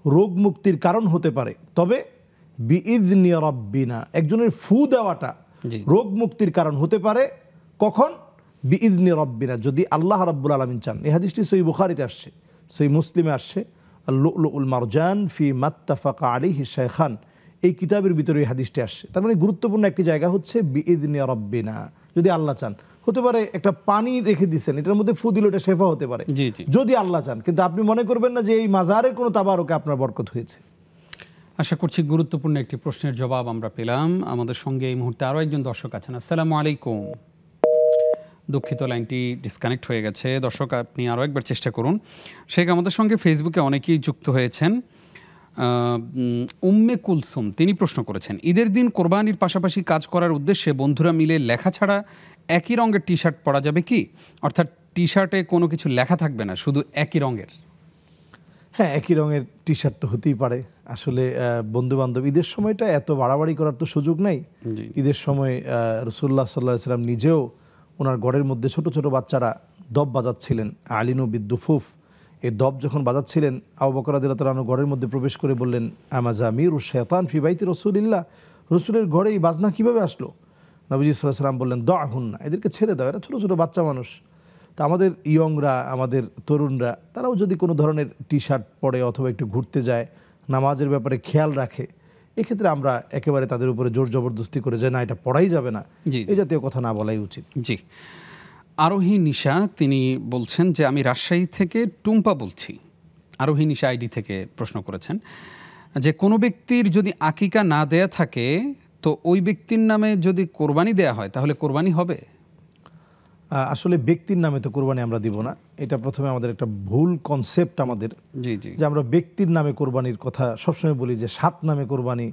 রোগ মুক্তির কারণ হতে পারে, তবে বিইذনি রাব্বিনা, একজনের ফু দেওয়াটা জি। রোগ মুক্তির কারণ হতে পারে। কখন? বিইذনি রাব্বিনা, যদি আল্লাহ রাব্বুল আলামিন চান। এই হাদিসটি সহিহ বুখারীতে আসছে, সহিহ মুসলিমে আসছে। আল-লু'লুউল মারজান ফি মাত্তাফাকা আলাইহি শাইখান, এই কিতাবের ভিতরে এই হাদিসটি আসছে। তার মানে গুরুত্বপূর্ণ একটি জায়গা হচ্ছে বিইذনি রাব্বিনা, যদি আল্লাহ চান। হতে পারে একটা পানি রেখে দিচ্ছেন, এটার মধ্যে ফু দিলে এটা শেফা হতে পারে, জি জি। যদি আল্লাহ চান। কিন্তু আপনি মনে করবেন না যে এই মাজারের কোনো তাবারুকে আপনার বরকত হয়েছে। আশা করছি গুরুত্বপূর্ণ একটি প্রশ্নের জবাব আমরা পেলাম। আমাদের সঙ্গে এই মুহূর্তে আরও একজন দর্শক আছেন। আসসালামু আলাইকুম। দুঃখিত, লাইনটি ডিসকানেক্ট হয়ে গেছে। দর্শক, আপনি আরও একবার চেষ্টা করুন। শেখ, আমাদের সঙ্গে ফেসবুকে অনেকেই যুক্ত হয়েছেন। উম্মে কুলসুম তিনি প্রশ্ন করেছেন, ঈদের দিন কোরবানির পাশাপাশি কাজ করার উদ্দেশ্যে বন্ধুরা মিলে লেখা ছাড়া একই রঙের টি শার্ট পরা যাবে কি? অর্থাৎ টি শার্টে কোনো কিছু লেখা থাকবে না, শুধু একই রঙের। হ্যাঁ, একই রঙের টি শার্ট তো হতেই পারে। আসলে বন্ধু বান্ধব ঈদের সময়টা এত বাড়াবাড়ি করার তো সুযোগ নেই। ঈদের সময় রাসূলুল্লাহ সাল্লাল্লাহু আলাইহি ওয়াসাল্লাম নিজেও ওনার ঘরের মধ্যে ছোট ছোট বাচ্চারা দব বাজাচ্ছিলেন, আলিনু বিদ্দুফুফ। এই দব যখন বাজাচ্ছিলেন, আবু বকর রাদিয়াল্লাহু তাআলা ঘরের মধ্যে প্রবেশ করে বললেন, আমাজামিরু শাইতান ফি বাইতি রাসূলিল্লাহ, রাসূলের ঘরে এই বাজনা কিভাবে আসলো? নবীজি সাল্লাল্লাহু আলাইহি ওয়াসাল্লাম বললেন, দাহুন্না, এদেরকে ছেড়ে দাও, এরা ছোট ছোট বাচ্চা মানুষ। তো আমাদের ইয়ংরা, আমাদের তরুণরা, তারাও যদি কোনো ধরনের টি শার্ট পরে অথবা একটু ঘুরতে যায়, নামাজের ব্যাপারে খেয়াল রাখে, এক্ষেত্রে আমরা একেবারে তাদের উপরে জোর জবরদস্তি করে যে না এটা পড়াই যাবে না, এই জাতীয় কথা না বলাই উচিত। জি। আরোহী নিশা তিনি বলছেন যে আমি রাজশাহী থেকে টুম্পা বলছি। আরোহী নিশা আইডি থেকে প্রশ্ন করেছেন যে কোনো ব্যক্তির যদি আকিকা না দেয়া থাকে তো ওই ব্যক্তির নামে যদি কোরবানি দেয়া হয় তাহলে কোরবানি হবে? আসলে ব্যক্তির নামে তো কোরবানি আমরা দিব না, এটা প্রথমে আমাদের একটা ভুল কনসেপ্ট আমাদের। জি জি। যে আমরা ব্যক্তির নামে কোরবানির কথা সবসময় বলি, যে সাত নামে কোরবানি,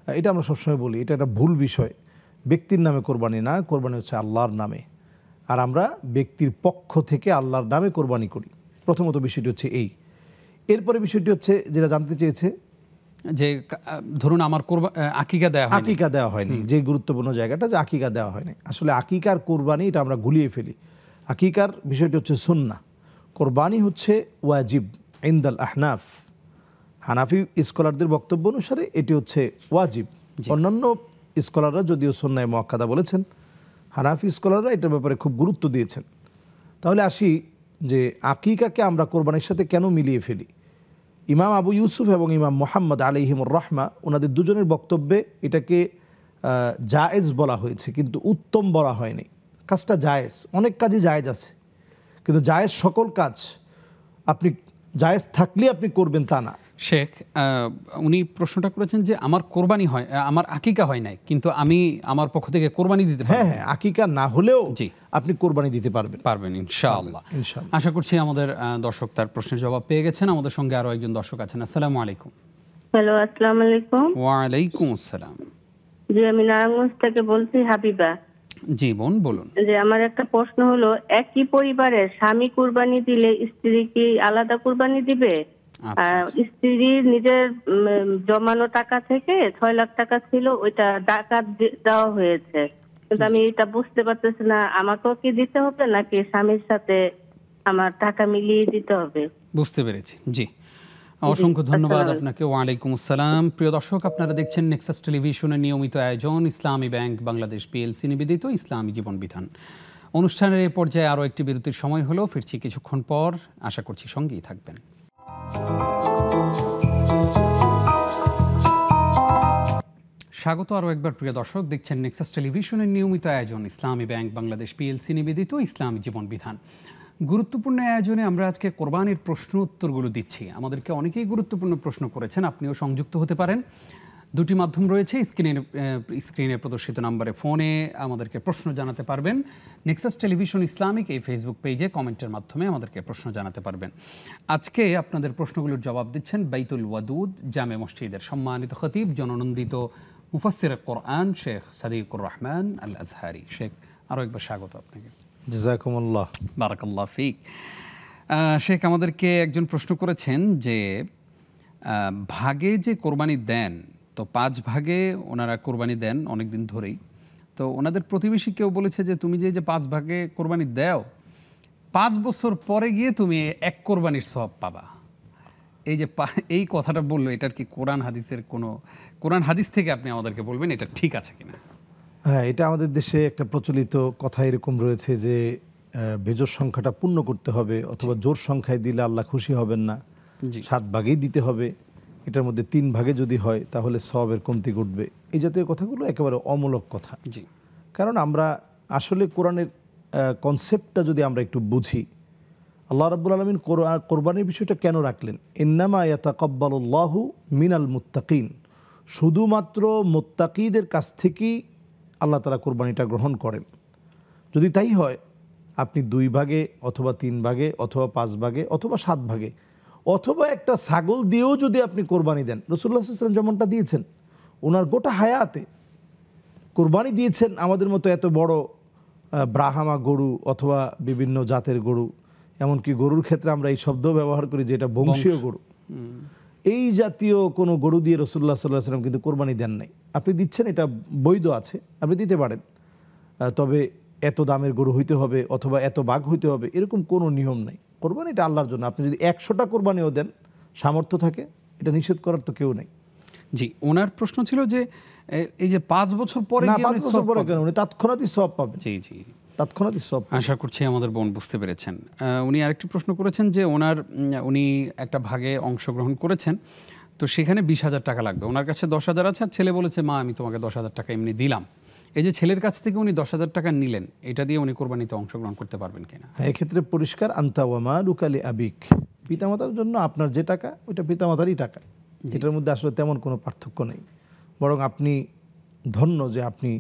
এটা আমরা সবসময় বলি, এটা একটা ভুল বিষয়। ব্যক্তির নামে কোরবানি না, কোরবানি হচ্ছে আল্লাহর নামে। আর আমরা ব্যক্তির পক্ষ থেকে আল্লাহর নামে কোরবানি করি। প্রথমত বিষয়টি হচ্ছে এই। এরপরে বিষয়টি হচ্ছে যেটা জানতে চেয়েছে যে ধরুন আমার আকিকা দেয়া হয়নি, আকিকা দেওয়া হয়নি, যে গুরুত্বপূর্ণ জায়গাটা যে আকিকা দেওয়া হয়নি। আসলে আকিকার কোরবানি এটা আমরা গুলিয়ে ফেলি। আকিকার বিষয়টি হচ্ছে সুন্নাহ, কোরবানি হচ্ছে ওয়াজিব ইনদাল আহনাফ। হানাফি স্কলারদের বক্তব্য অনুসারে এটি হচ্ছে ওয়াজিব। অন্যান্য স্কলাররা যদিও সুন্নায়ে মুআক্কাদা বলেছেন, হানাফি স্কলাররা এটার ব্যাপারে খুব গুরুত্ব দিয়েছেন। তাহলে আসি যে আকিকাকে আমরা কোরবানির সাথে কেন মিলিয়ে ফেলি। ইমাম আবু ইউসুফ এবং ইমাম মুহাম্মদ আলাইহিমুর রাহমা, ওনাদের দুজনের বক্তব্যে এটাকে জায়েজ বলা হয়েছে, কিন্তু উত্তম বলা হয়নি। কাজটা জায়েজ, অনেক কাজই জায়েজ আছে, কিন্তু জায়েজ সকল কাজ আপনি জায়েজ থাকলে আপনি করবেন তা না। শেখ, উনি প্রশ্নটা করেছেন যে আমার কোরবানি হয়, আমার আকিকা হয় নাই, কিন্তু আমি আমার পক্ষ থেকে কোরবানি দিতে পারি। হ্যাঁ, আকিকা না হলেও জি আপনি কোরবানি দিতে পারবেন ইনশাআল্লাহ। আশা করছি আমাদের দর্শক তার প্রশ্নের জবাব পেয়ে গেছেন। আমাদের সঙ্গে আরো একজন দর্শক আছেন। আসসালামু আলাইকুম। হ্যালো, আসসালামু আলাইকুম। ওয়া আলাইকুম আসসালাম। জি, আমি নারায়ণগঞ্জ থেকে বলছি, হাবিবা। জি বোন, বলুন। যে আমার একটা প্রশ্ন হলো, একই পরিবারের স্বামী কুরবানি দিলে স্ত্রী কি আলাদা কুরবানি দিবে? স্ত্রীর নিজের জমানো টাকা থেকে 6 লাখ টাকা ছিল, ওইটা ডাকাত দেওয়া হয়েছে, কিন্তু আমি এটা বুঝতে পারতেছি না, আমাকেও কি দিতে হবে নাকি স্বামীর সাথে আমার টাকা মিলিয়ে দিতে হবে? বুঝতে পেরেছি। জি, অসংখ্য ধন্যবাদ আপনাকে। ওয়ালাইকুম আসসালাম। প্রিয় দর্শক, আপনারা দেখছেন নেক্সাস টেলিভিশনের নিয়মিত আয়োজন ইসলামী ব্যাংক বাংলাদেশ পিএলসি নিবেদিত ইসলামী জীবন বিধান অনুষ্ঠানের এই পর্যায়ে আরও একটি বিরতির সময় হলো। ফিরছি কিছুক্ষণ পর, আশা করছি সঙ্গেই থাকবেন। স্বাগত আরও একবার প্রিয় দর্শক, দেখছেন নেক্সাস টেলিভিশনের নিয়মিত আয়োজন ইসলামী ব্যাংক বাংলাদেশ পিএলসি নিবেদিত ইসলামী জীবন বিধান। গুরুত্বপূর্ণ আয়োজনে আমরা আজকে কোরবানির প্রশ্ন উত্তরগুলো দিচ্ছি। আমাদেরকে অনেকেই গুরুত্বপূর্ণ প্রশ্ন করেছেন, আপনিও সংযুক্ত হতে পারেন। দুটি মাধ্যম রয়েছে, স্ক্রিনে প্রদর্শিত নাম্বারে ফোনে আমাদেরকে প্রশ্ন জানাতে পারবেন। নেক্সাস টেলিভিশন ইসলামিক এই ফেসবুক পেজে কমেন্টের মাধ্যমে আমাদেরকে প্রশ্ন জানাতে পারবেন। আজকে আপনাদের প্রশ্নগুলোর জবাব দিচ্ছেন বাইতুল ওয়াদুদ জামে মসজিদের সম্মানিত খতিব, জননন্দিত মুফাসসির কোরআন শেখ সাদিকুর রহমান আল আজহারি। শেখ, আরও একবার স্বাগত আপনাকে। জাযাকুমুল্লাহ, বারাকাল্লাহ ফিক। শেখ, আমাদেরকে একজন প্রশ্ন করেছেন যে ভাগে যে কোরবানি দেন, তো 5 ভাগে ওনারা কোরবানি দেন অনেক দিন ধরেই, তো ওনাদের প্রতিবেশী কেউ বলেছে যে তুমি যে 5 ভাগে কোরবানি দাও, 5 বছর পরে গিয়ে তুমি 1 কোরবানির সওয়াব পাবা। এই যে এই কথাটা বললো, এটার কি কোরআন হাদিস থেকে আপনি আমাদেরকে বলবেন এটা ঠিক আছে কিনা? হ্যাঁ, এটা আমাদের দেশে একটা প্রচলিত কথা এরকম রয়েছে যে বেজোর সংখ্যাটা পূর্ণ করতে হবে, অথবা জোর সংখ্যায় দিলে আল্লাহ খুশি হবেন না, 7 ভাগেই দিতে হবে। এটার মধ্যে 3 ভাগে যদি হয় তাহলে সওয়াবের কমতি ঘটবে। এই জাতীয় কথাগুলো একেবারে অমূলক কথা। কারণ আমরা আসলে কোরআনের কনসেপ্টটা যদি আমরা একটু বুঝি, আল্লাহ রাব্বুল আলামিন কোরবানির বিষয়টা কেন রাখলেন? ইন্নামা ইয়াতাকাব্বালুল্লাহু মিনাল মুত্তাকিন, শুধুমাত্র মুত্তাকিদের কাছ থেকেই আল্লাহ তাআলা কোরবানিটা গ্রহণ করেন। যদি তাই হয়, আপনি 2 ভাগে অথবা 3 ভাগে অথবা 5 ভাগে অথবা 7 ভাগে অথবা একটা ছাগল দিয়েও যদি আপনি কোরবানি দেন, রাসূলুল্লাহ সাল্লাল্লাহু আলাইহি ওয়াসাল্লাম যেমনটা দিয়েছেন, ওনার গোটা হায়াতে কোরবানি দিয়েছেন। আমাদের মতো এত বড় ব্রাহ্মা গরু অথবা বিভিন্ন জাতের গরু, এমনকি গরুর ক্ষেত্রে আমরা এই শব্দ ব্যবহার করি যে এটা বংশীয় গরু, এই জাতীয় কোনো গরু দিয়ে রাসূলুল্লাহ সাল্লাল্লাহু আলাইহি ওয়াসাল্লাম কিন্তু কোরবানি দেন নাই। আপনি দিচ্ছেন, এটা বৈধ আছে, আপনি দিতে পারেন, তবে এত দামের গরু হইতে হবে অথবা এত ভাগ হইতে হবে এরকম কোনো নিয়ম নাই। কোরবানি এটা আল্লাহর জন্য। আপনি যদি 100টা কোরবানিও দেন, সামর্থ্য থাকে, এটা নিষেধ করার তো কেউ নেই। জি, ওনার প্রশ্ন ছিল যে এই যে 5 বছর পরে, না 5 বছর পরে কেন, উনি তাৎক্ষণিক সওয়াব পাবেন। জি জি, তাৎক্ষণিক সওয়াব। আশা করছি আমাদের বোন বুঝতে পেরেছেন। উনি আরেকটি প্রশ্ন করেছেন যে উনি একটা ভাগে অংশগ্রহণ করেছেন, তো সেখানে 20,000 টাকা লাগবে। ওনার কাছে 10,000 আছে, আর ছেলে বলেছে মা আমি তোমাকে 10,000 টাকা এমনি দিলাম। এই যে ছেলের কাছ থেকে উনি 10,000 টাকা নিলেন, এটা দিয়ে উনি কোরবানিতে অংশগ্রহণ করতে পারবেন কিনা? হ্যাঁ, এক্ষেত্রে পরিষ্কার, আনতা ওয়া মালুকা লিআবিক, পিতামাতার জন্য আপনার যে টাকা ওইটা পিতামাতারই টাকা। এটার মধ্যে আসলে তেমন কোনো পার্থক্য নেই। বরং আপনি ধন্য যে আপনি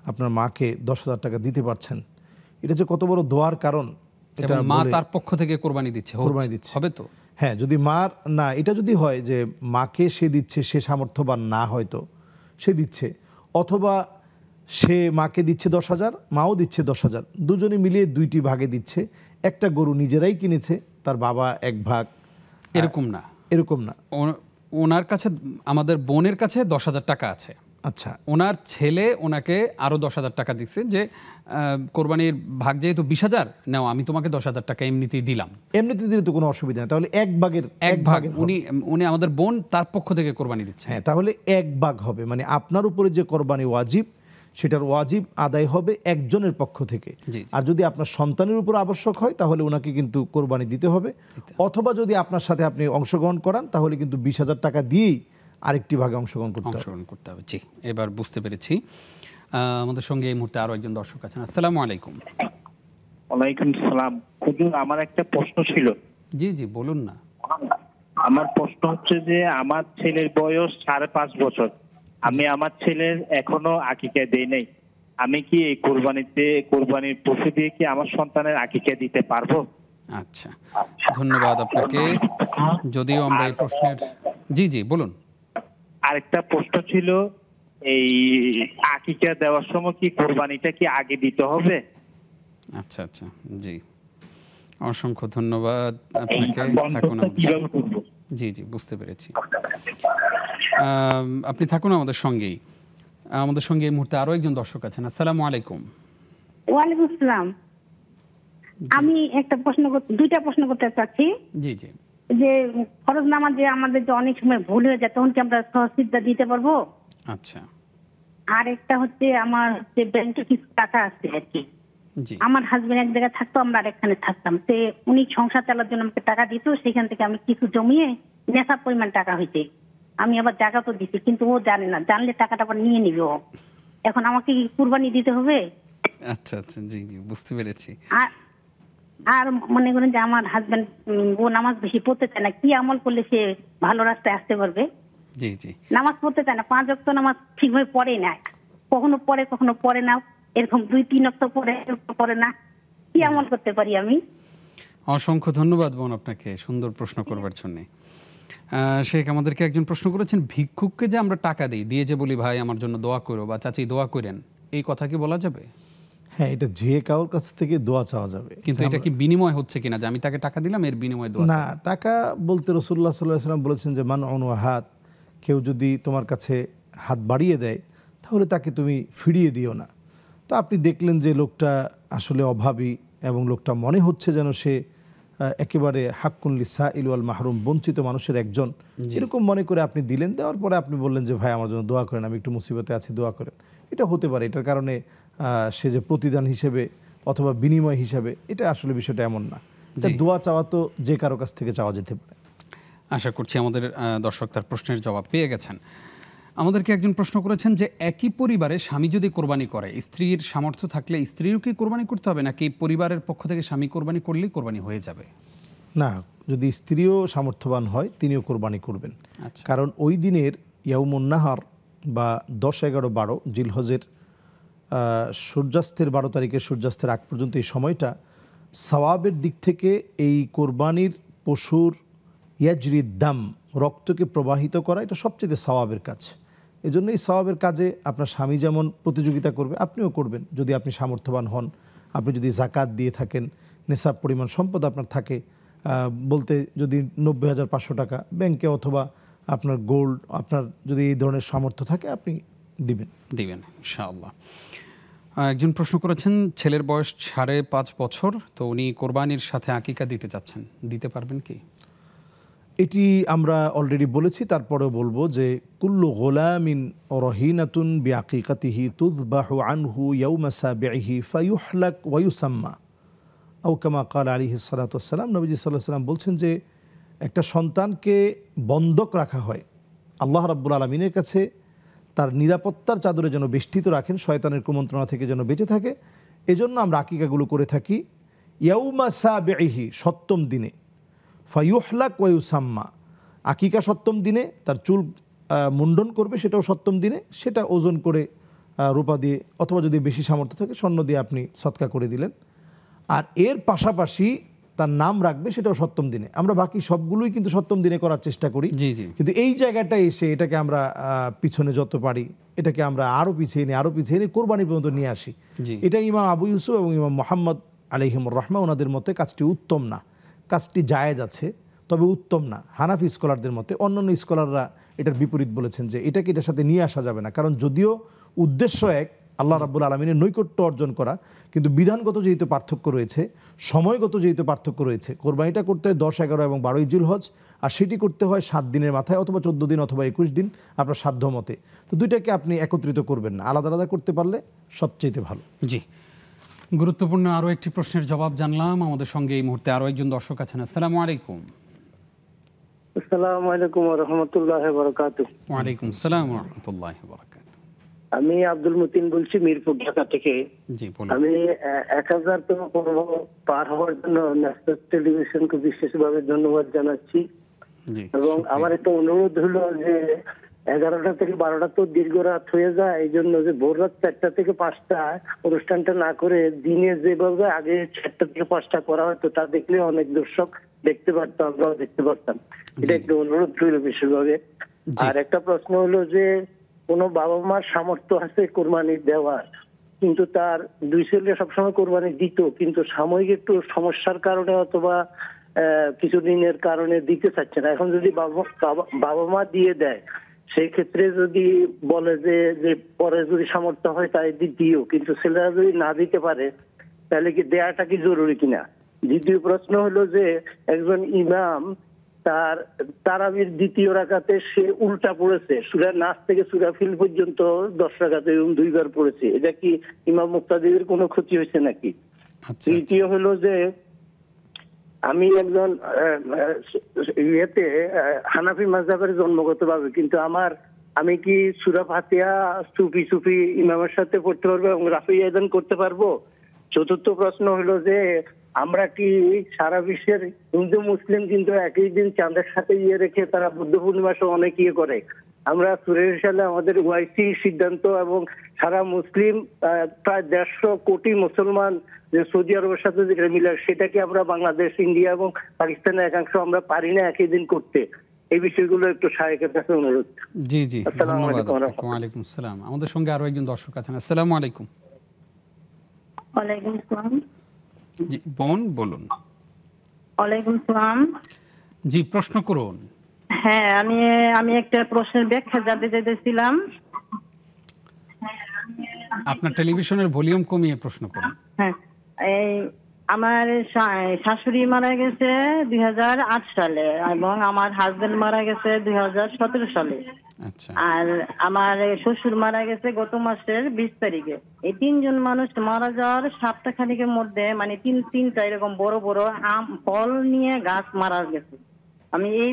আপনার মাকে 10,000 টাকা দিতে পারছেন। এটা যে কত বড় দোয়ার কারণ, এটা মা তার পক্ষ থেকে কোরবানি দিচ্ছে, হবে তো? হ্যাঁ, যদি মার না, এটা যদি হয় যে মাকে সে দিচ্ছে, সে সামর্থ্যবান না হয়তো সে দিচ্ছে, অথবা সে মাকে দিচ্ছে 10,000, মাও দিচ্ছে 10,000, দুজনে মিলিয়ে 2টি ভাগে দিচ্ছে। একটা গরু নিজেরাই কিনেছে, তার বাবা 1 ভাগ, এরকম না, এরকম না। ওনার কাছে, আমাদের বোনের কাছে 10,000 টাকা আছে। আচ্ছা, ওনার ছেলে ওনাকে আরো 10,000 টাকা দিচ্ছে যে কোরবানির ভাগ যেহেতু 20,000 নাও, আমি তোমাকে 10,000 টাকা এমনিতেই দিলাম। এমনিতে দিলে তো কোনো অসুবিধা নেই। তাহলে 1 ভাগ উনি আমাদের বোন তার পক্ষ থেকে কোরবানি দিচ্ছে। হ্যাঁ, তাহলে 1 ভাগ হবে, মানে আপনার উপরে যে কোরবানি ওয়াজিব, সেটার ওয়াজিব আদায় হবে একজনের পক্ষ থেকে। আর যদি আপনার সন্তানের উপর আবশ্যক হয় তাহলে ওনাকে কিন্তু কোরবানি দিতে হবে, অথবা যদি আপনার সাথে আপনি অংশগ্রহণ করান তাহলে কিন্তু 20,000 টাকা দিয়েই আরেকটি ভাগে অংশগ্রহণ করতে হবে। জি, এবার বুঝতে পেরেছি। আমাদের সঙ্গে এই মুহূর্তে আরো একজন দর্শক আছেন। আসসালামু আলাইকুম। ওয়ালাইকুম সালাম। হুজুর, আমার একটা প্রশ্ন ছিল। জি জি, বলুন না। আমার প্রশ্ন হচ্ছে যে আমার ছেলের বয়স 5.5 বছর, আমি আমার ছেলের এখনো আকিকা দেই নাই। আমি কি এই কোরবানির পশু দিয়ে কি আমার সন্তানের আকিকা দিতে পারবো? আচ্ছা, ধন্যবাদ আপনাকে। যদিও আমরা এই প্রশ্নের, জি জি বলুন। আরেকটা প্রশ্ন ছিল, এই আকিকা দেওয়ার সময় কি কোরবানিটা কি আগে দিতে হবে? আচ্ছা আচ্ছা, জি, অসংখ্য ধন্যবাদ আপনাকে। থাকুন, জি জি, বুঝতে পেরেছি। আপনি থাকুন আমাদের সঙ্গেই। আমাদের সঙ্গে এই মুহূর্তে আরো একজন দর্শক আছেন। আসসালামু আলাইকুম। ওয়ালাইকুম আসসালাম। আমি দুইটা প্রশ্ন করতে চাচ্ছি। জি জি। যে ফরজ নামাজে আমাদের যে অনেক সময় ভুল হয়ে যায়, তখন কি আমরা সহসিদ্ধা দিতে পারবো? আচ্ছা। আর একটা হচ্ছে আমার যে ব্যাংকে কিছু টাকা আছে আর কি, আমার হাজবেন্ড এক জায়গায় থাকতো, আমরা আরেকখানে থাকতাম। উনি সংসার চালার জন্য আমাকে টাকা দিত, সেখান থেকে আমি কিছু জমিয়ে নেশার পরিমাণ টাকা হইতে আমি আবার জায়গা তো দিচ্ছি, কিন্তু ও জানে না, জানলে টাকাটা আবার নিয়ে নিবে ও। এখন আমাকে কি কুরবানি দিতে হবে? আচ্ছা আচ্ছা, জি জি, বুঝতে পেরেছি। আর মনে করেন যে আমার হাজবেন্ড ও নামাজ বেশি পড়তে চায় না, কি আমল করলে সে ভালো রাস্তায় আসতে পারবে? জি জি। নামাজ পড়তে চায় না, 5 ওয়াক্ত নামাজ ঠিকভাবে পড়ে না, কখনো পড়ে না, এরকম 2-3 ওয়াক্ত পড়ে না, কি আমল করতে পারি আমি? অসংখ্য ধন্যবাদ বোন আপনাকে সুন্দর প্রশ্ন করবার জন্য। শেখ আমাদেরকে একজন প্রশ্ন করেছেন, ভিক্ষুককে যে আমরা টাকা দিয়ে যে বলি ভাই আমার জন্য দোয়া করো বা চাচি দোয়া করেন, এই কথা কি বলা যাবে? হ্যাঁ, এটা যে কারোর কাছ থেকে দোয়া চাওয়া যাবে, কিন্তু এটা কি বিনিময় হচ্ছে কিনা, যে আমি তাকে টাকা দিলাম এর বিনিময়ে দোয়া? না, টাকা বলতে রাসূলুল্লাহ সাল্লাল্লাহু আলাইহি ওয়াসাল্লাম বলেছেন যে মান ওয়া হাত, কেউ যদি তোমার কাছে হাত বাড়িয়ে দেয় তাহলে তাকে তুমি ফিরিয়ে দিও না। তো আপনি দেখলেন যে লোকটা আসলে অভাবী এবং লোকটা মনে হচ্ছে যেন সে একেবারে হাক্কুন লিসাইল ওয়াল মাহরুম, বঞ্চিত মানুষের একজন, এরকম মনে করে আপনি দিলেন। দেওয়ার পরে আপনি বললেন যে ভাই আমার জন্য দোয়া করেন, আমি একটু মুসিবতে আছি, দোয়া করেন। এটা হতে পারে। এটার কারণে সে যে প্রতিদান হিসেবে অথবা বিনিময় হিসাবে, এটা আসলে বিষয়টা এমন না। দোয়া চাওয়া তো যে কারো কাছ থেকে চাওয়া যেতে পারে। আশা করছি আমাদের দর্শক তার প্রশ্নের জবাব পেয়ে গেছেন। আমাদেরকে একজন প্রশ্ন করেছেন যে একই পরিবারে স্বামী যদি কোরবানি করে, স্ত্রীর সামর্থ্য থাকলে স্ত্রীরও কি কোরবানি করতে হবে, নাকি পরিবারের পক্ষ থেকে স্বামী কোরবানি করলেই কোরবানি হয়ে যাবে? না, যদি স্ত্রীও সামর্থ্যবান হয় তিনিও কোরবানি করবেন। কারণ ওই দিনের ইয়াউমুন নাহার বা 10, 11, 12 জিলহজের সূর্যাস্তের 12 তারিখের সূর্যাস্তের আগ পর্যন্ত এই সময়টা সওয়াবের দিক থেকে এই কোরবানির পশুর ইয়াজরিদ দাম, রক্তকে প্রবাহিত করা, এটা সবচেয়ে সওয়াবের কাজ। এই জন্য এই সওয়াবের কাজে আপনার স্বামী যেমন প্রতিযোগিতা করবে, আপনিও করবেন যদি আপনি সামর্থ্যবান হন। আপনি যদি জাকাত দিয়ে থাকেন, নেশাব পরিমাণ সম্পদ আপনার থাকে, বলতে যদি 90,500 টাকা ব্যাংকে অথবা আপনার গোল্ড, আপনার যদি এই ধরনের সামর্থ্য থাকে আপনি দিবেন ইনশাআল্লাহ। একজন প্রশ্ন করেছেন ছেলের বয়স 5.5 বছর, তো উনি কোরবানির সাথে আকিকা দিতে চাচ্ছেন, দিতে পারবেন কি? এটি আমরা অলরেডি বলেছি, তারপরেও বলবো যে কুল্লু গোলামিন রহিনাতুন বিআকিকাতিহি তুযবাহু আনহু ইয়াউমা সাবিহি ফায়ুহলাক ওয়া ইউসাম্মা আও কামা ক্বালা আলাইহিস সালাতু ওয়াস সালাম। নবীজি সাল্লাল্লাহু আলাইহি ওয়াসাল্লাম বলছেন যে একটা সন্তানকে বন্ধক রাখা হয় আল্লাহ রাব্বুল আলামিনের কাছে, তার নিরাপত্তার চাদরে যেন বেষ্টিত রাখেন, শয়তানের কুমন্ত্রণা থেকে যেন বেঁচে থাকে। এজন্য আমরা আকিকাগুলো করে থাকি ইয়াউমা সাবিহি, 7ম দিনে, ফায়ুহলাক ওয়া ইউসাম্মা, আকিকা 7ম দিনে, তার চুল মুন্ডন করবে সেটাও 7ম দিনে, সেটা ওজন করে রূপা দিয়ে অথবা যদি বেশি সামর্থ্য থাকে স্বর্ণ দিয়ে আপনি সদকা করে দিলেন। আর এর পাশাপাশি তার নাম রাখবে সেটাও 7ম দিনে। আমরা বাকি সবগুলোই কিন্তু 7ম দিনে করার চেষ্টা করি, কিন্তু এই জায়গাটায় এসে এটাকে আমরা পিছনে যত পারি এটাকে আমরা আরও পিছিয়ে নিয়ে কোরবানি পর্যন্ত নিয়ে আসি। এটা ইমাম আবু ইউসুফ এবং ইমাম মুহাম্মদ আলাইহিমুর রাহমা ওনাদের মতে কাজটি উত্তম না, কাজটি জায়েজ আছে তবে উত্তম না। হানাফি স্কলারদের মতে, অন্যান্য স্কলাররা এটার বিপরীত বলেছেন যে এটাকে এটার সাথে নিয়ে আসা যাবে না, কারণ যদিও উদ্দেশ্য এক, আল্লাহ রাব্বুল আলামিনের নৈকট্য অর্জন করা, কিন্তু বিধানগত যেহেতু পার্থক্য রয়েছে, সময়গত যেহেতু পার্থক্য রয়েছে, কোরবানিটা করতে হয় 10, 11 এবং 12 জিলহজ, আর সেটি করতে হয় 7 দিনের মাথায় অথবা 14 দিন অথবা 21 দিন আপনার সাধ্য মতে। তো দুইটাকে আপনি একত্রিত করবেন না, আলাদা আলাদা করতে পারলে সবচেয়ে ভালো। জি, গুরুত্বপূর্ণ আরও একটি প্রশ্নের জবাব জানলাম। আমাদের সঙ্গে এই মুহূর্তে আরও একজন দর্শক আছেন। আসসালামু আলাইকুম। আসসালামু আলাইকুম ওয়া রাহমাতুল্লাহি ওয়া বারাকাতুহু। ওয়া আলাইকুম আসসালাম ওয়া রাহমাতুল্লাহি ওয়া বারাকাতুহু। আমি আব্দুল মতিন বলছি মিরপুর, ঢাকা থেকে। জি বলুন। আমি 1000তম পর্ব পার হওয়ার জন্য ন্যাশনাল টেলিভিশনকে বিশেষভাবে ধন্যবাদ জানাচ্ছি। এবং আমার একটা অনুরোধ হলো যে 11টা থেকে 12টা তো দীর্ঘ রাত হয়ে যায়, এই জন্য যে ভোর রাত 4টা থেকে 5টা অনুষ্ঠানটা না করে দিনে যেভাবে আগে 4টা থেকে 5টা করা হতো তা দেখলে অনেক দর্শক দেখতে পারতাম, আমরাও দেখতে পারতাম। এটা একটা অনুরোধ ছিল বিশেষভাবে। আর একটা প্রশ্ন হলো যে কোন বাবা মার সামর্থ্য আছে কোরবানি দেওয়ার, কিন্তু তার 2 ছেলে সবসময় কোরবানি দিত, কিন্তু সাময়িক একটু সমস্যার কারণে অথবা কিছুদিনের কারণে দিতে চাচ্ছে না। এখন যদি বাবা মা দিয়ে দেয়, সেই ক্ষেত্রে যদি বলে যে পরে যদি সামর্থ্য হয় তাই দিও, কিন্তু ছেলেরা যদি না দিতে পারে তাহলে কি দেয়াটা কি জরুরি কিনা? দ্বিতীয় প্রশ্ন হলো যে একজন ইমাম তার তারাবির 2য় রাকাতে সে উল্টা পড়েছে, সূরা নাস থেকে সূরা ফিল পর্যন্ত 10 রাকাতে 2 বার পড়েছে, এটা কি ইমাম মুক্তাদিদের কোনো ক্ষতি হয়েছে নাকি? তৃতীয় হলো যে আমি একজন হানাফি মাযহাবের জন্মগতভাবে, কিন্তু আমি কি সূরা ফাতিহা সুফি ইমামের সাথে পড়তে পারবো এবং রাফি আযান করতে পারবো? চতুর্থ প্রশ্ন হলো যে আমরা কি সারা বিশ্বের হিন্দু মুসলিম কিন্তু একই দিন চাঁদের সাথে রেখে তারা বুদ্ধ পূর্ণিমা সহ অনেক করে, আমরা সুরের সালে আমাদের ওয়াইসি সিদ্ধান্ত এবং সারা মুসলিম প্রায় 150 কোটি মুসলমান যে সৌদি আরবের সাথে যেটা মিলে, সেটা কি আমরা বাংলাদেশ, ইন্ডিয়া এবং পাকিস্তানের একাংশ আমরা পারি না একই দিন করতে? এই বিষয়গুলো একটু শায়েখের কাছে অনুরোধ। জি জি, ধন্যবাদ। ওয়া আলাইকুম আসসালাম। আমাদের সঙ্গে আরো একজন দর্শক আছেন। আসসালামু আলাইকুম। ওয়ালাইকুম আসসালাম। জি বোন বলুন। ওয়ালাইকুম আসসালাম। জি প্রশ্ন করুন। হ্যাঁ, আমি একটা প্রশ্নের ব্যাখ্যা জানতে চাইতেছিলাম। আপনার টেলিভিশনের ভলিউম কমিয়ে প্রশ্ন করুন। হ্যাঁ, এই আমার শাশুড়ি মারা গেছে 2008 সালে এবং আমার হাজবেন্ড মারা গেছে 2017 সালে। আচ্ছা। আর আমার শ্বশুর মারা গেছে গত মাসের 20 তারিখে। এই তিনজন মানুষ মারা যাওয়ার সপ্তাহখানেকের মধ্যে মানে তিনটা এরকম বড় বড় আম ফল নিয়ে গাছ মারা গেছে। আমি এই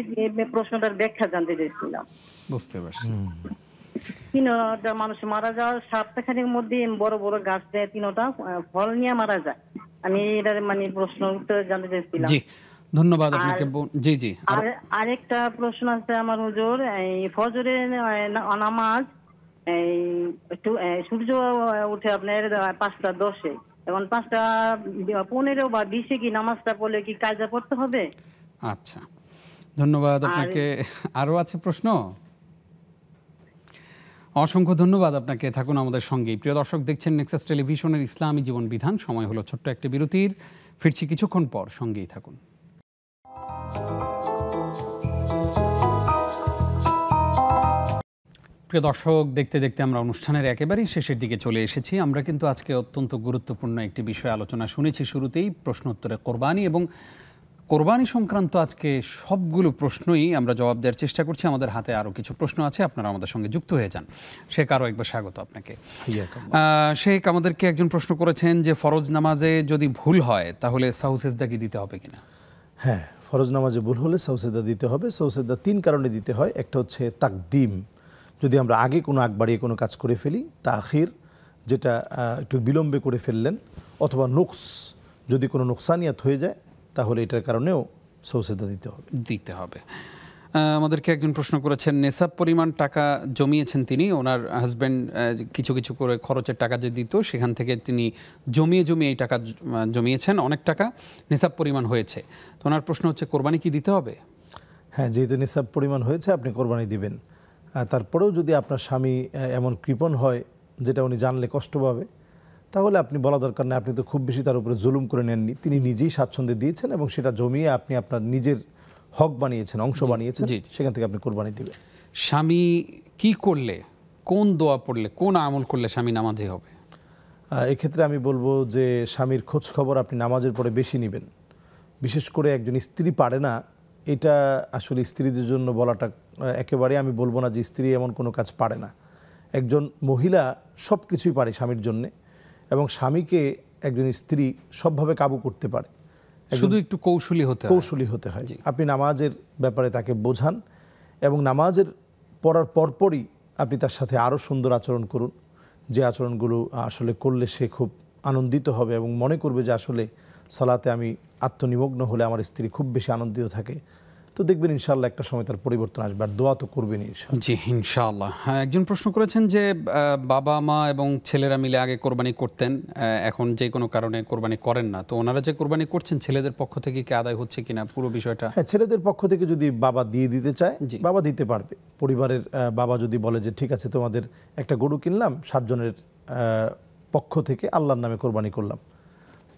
প্রশ্নটার ব্যাখ্যা জানতে চাইছিলাম। বুঝতে পারছি। তিনটা মানুষ মারা যাওয়ার সপ্তাহখানেকের মধ্যে বড় বড় গাছ দিয়ে তিনটা ফল নিয়ে মারা যায়। আমি এটার মানে প্রশ্ন উত্তর জানতে চাইছিলাম। জি, ধন্যবাদ আপনাকে। জি জি। আরেকটা প্রশ্ন আছে আমার হুজুর, এই ফজরের নামাজ এই সূর্য উঠে আপনার 5:10 এবং 5:15 বা 20 কি নামাজটা পড়লে কি কাজা পড়তে হবে? আচ্ছা, ধন্যবাদ আপনাকে। আরো আছে প্রশ্ন? অসংখ্য ধন্যবাদ আপনাকে। থাকুন আমাদের সঙ্গে। প্রিয় দর্শক, দেখছেন নেক্সাস টেলিভিশনের ইসলামী জীবন বিধান। সময় হলো ছোট্ট একটি বিরতির। ফিরছি কিছুক্ষণ পর, সঙ্গেই থাকুন। প্রিয় দর্শক, দেখতে দেখতে আমরা অনুষ্ঠানের একেবারেই শেষের দিকে চলে এসেছি। আমরা কিন্তু আজকে অত্যন্ত গুরুত্বপূর্ণ একটি বিষয় আলোচনা শুনেছি শুরুতেই, প্রশ্ন উত্তরে কোরবানি, এবং কোরবানি সংক্রান্ত আজকে সবগুলো প্রশ্নই আমরা জবাব দেওয়ার চেষ্টা করছি। আমাদের হাতে আরও কিছু প্রশ্ন আছে, আপনারা আমাদের সঙ্গে যুক্ত হয়ে যান। শেখ, আরও একবার স্বাগত আপনাকে। শেখ, আমাদেরকে একজন প্রশ্ন করেছেন যে ফরজ নামাজে যদি ভুল হয় তাহলে সাহু সেজদা কি দিতে হবে কিনা? হ্যাঁ, ফরজ নামাজে ভুল হলে সাহু সেজদা দিতে হবে। সাহু সেজদা 3 কারণে দিতে হয়। একটা হচ্ছে তাকদিম, যদি আমরা আগে কোনো আগ বাড়িয়ে কোনো কাজ করে ফেলি, তাখির যেটা একটু বিলম্বে করে ফেললেন, অথবা নুকস, যদি কোনো নুকসানিয়াত হয়ে যায় তাহলে এটার কারণেও সাহু সেজদা দিতে হবে। আমাদেরকে একজন প্রশ্ন করেছেন, নেশাব পরিমাণ টাকা জমিয়েছেন তিনি, ওনার হাজব্যান্ড কিছু কিছু করে খরচের টাকা যে দিত সেখান থেকে তিনি জমিয়ে এই টাকা জমিয়েছেন, অনেক টাকা নেশাব পরিমাণ হয়েছে। তো ওনার প্রশ্ন হচ্ছে, কোরবানি কি দিতে হবে? হ্যাঁ, যেহেতু নেশাব পরিমাণ হয়েছে আপনি কোরবানি দিবেন। তারপরেও যদি আপনার স্বামী এমন কৃপণ হয় যেটা উনি জানলে কষ্ট পাবে, তাহলে আপনি বলা দরকার নেই, আপনি তো খুব বেশি তার উপরে জুলুম করে নেননি, তিনি নিজেই স্বাচ্ছন্দ্যে দিয়েছেন এবং সেটা জমিয়ে আপনি আপনার নিজের হক বানিয়েছেন, অংশ বানিয়েছেন, সেখান থেকে আপনি কোরবানি দিবেন। স্বামী কি করলে, কোন দোয়া পড়লে, কোন আমল করলে স্বামী নামাজি হবে? এক্ষেত্রে আমি বলবো যে স্বামীর খোঁজ খবর আপনি নামাজের পরে বেশি নেবেন। বিশেষ করে একজন স্ত্রী পারে না, এটা আসলে স্ত্রীদের জন্য বলাটা একেবারে, আমি বলবো না যে স্ত্রী এমন কোনো কাজ পারে না। একজন মহিলা সব কিছুই পারে স্বামীর জন্যে, এবং স্বামীকে একজন স্ত্রী সবভাবে কাবু করতে পারে, শুধু একটু কৌশলী হতে হয়। আপনি নামাজের ব্যাপারে তাকে বোঝান এবং নামাজের পড়ার পরপরই আপনি তার সাথে আরও সুন্দর আচরণ করুন, যে আচরণগুলো আসলে করলে সে খুব আনন্দিত হবে এবং মনে করবে যে আসলে সালাতে আমি আত্মনিমগ্ন হলে আমার স্ত্রী খুব বেশি আনন্দিত থাকে। তো দেখবেন ইনশাআল্লাহ একটা সময় তার পরিবর্তন আসবে, আর দোয়া তো করবেন ইনশাআল্লাহ। জি, ইনশাআল্লাহ। একজন প্রশ্ন করেছেন যে বাবা মা এবং ছেলেরা মিলে আগে কোরবানি করতেন, এখন যে কোনো কারণে কোরবানি করেন না, তো ওনারা যে কোরবানি করছেন ছেলেদের পক্ষ থেকে কি আদায় হচ্ছে কিনা পুরো বিষয়টা? হ্যাঁ, ছেলেদের পক্ষ থেকে যদি বাবা দিয়ে দিতে চায়, বাবা দিতে পারবে। পরিবারের বাবা যদি বলে যে ঠিক আছে তোমাদের একটা গরু কিনলাম, 7 জনের পক্ষ থেকে আল্লাহর নামে কোরবানি করলাম,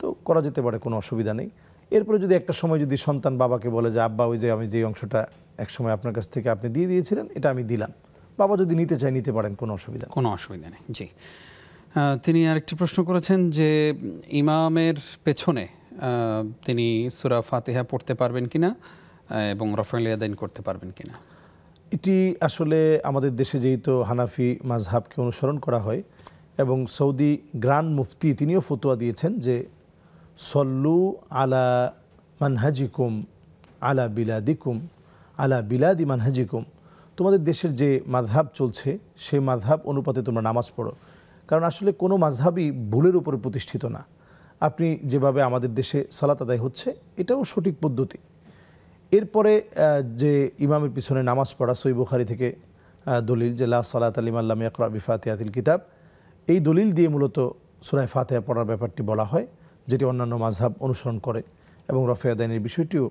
তো করা যেতে পারে, কোনো অসুবিধা নেই। এরপরে যদি একটা সময় যদি সন্তান বাবাকে বলে যে আব্বা, ওই যে আমি যে অংশটা এক সময় আপনার কাছ থেকে আপনি দিয়ে দিয়েছিলেন এটা আমি দিলাম, বাবা যদি নিতে চায় নিতে পারেন, কোনো অসুবিধা নেই। জি, তিনি আরেকটি প্রশ্ন করেছেন যে ইমামের পেছনে তিনি সূরা ফাতিহা পড়তে পারবেন কিনা এবং রাফউল ইয়াদাইন করতে পারবেন কিনা? এটি আসলে আমাদের দেশে যেহেতু হানাফি মাযহাবকে অনুসরণ করা হয় এবং সৌদি গ্রান্ড মুফতি তিনিও ফতোয়া দিয়েছেন যে সল্লু আলা মানহাজিকুম আলা বিলাদিকুম আলা বিলাদি মানহাজিকুম, তোমাদের দেশের যে মাযহাব চলছে সেই মাযহাব অনুপাতে তোমরা নামাজ পড়ো। কারণ আসলে কোনো মাযহাবই ভুলের উপরে প্রতিষ্ঠিত না। আপনি যেভাবে আমাদের দেশে সালাত আদায় হচ্ছে এটাও সঠিক পদ্ধতি। এরপরে যে ইমামের পিছনে নামাজ পড়া, সহিহ বুখারী থেকে দলিল যে লা সালাতা লিমান লাম ইয়াকরা বিফাতিহাতিল কিতাব, এই দলিল দিয়ে মূলত সূরা ফাতিহা পড়ার ব্যাপারটি বলা হয়, যেটি অন্যান্য মাযহাব অনুসরণ করে, এবং রাফউ ইয়াদাইনের বিষয়টিও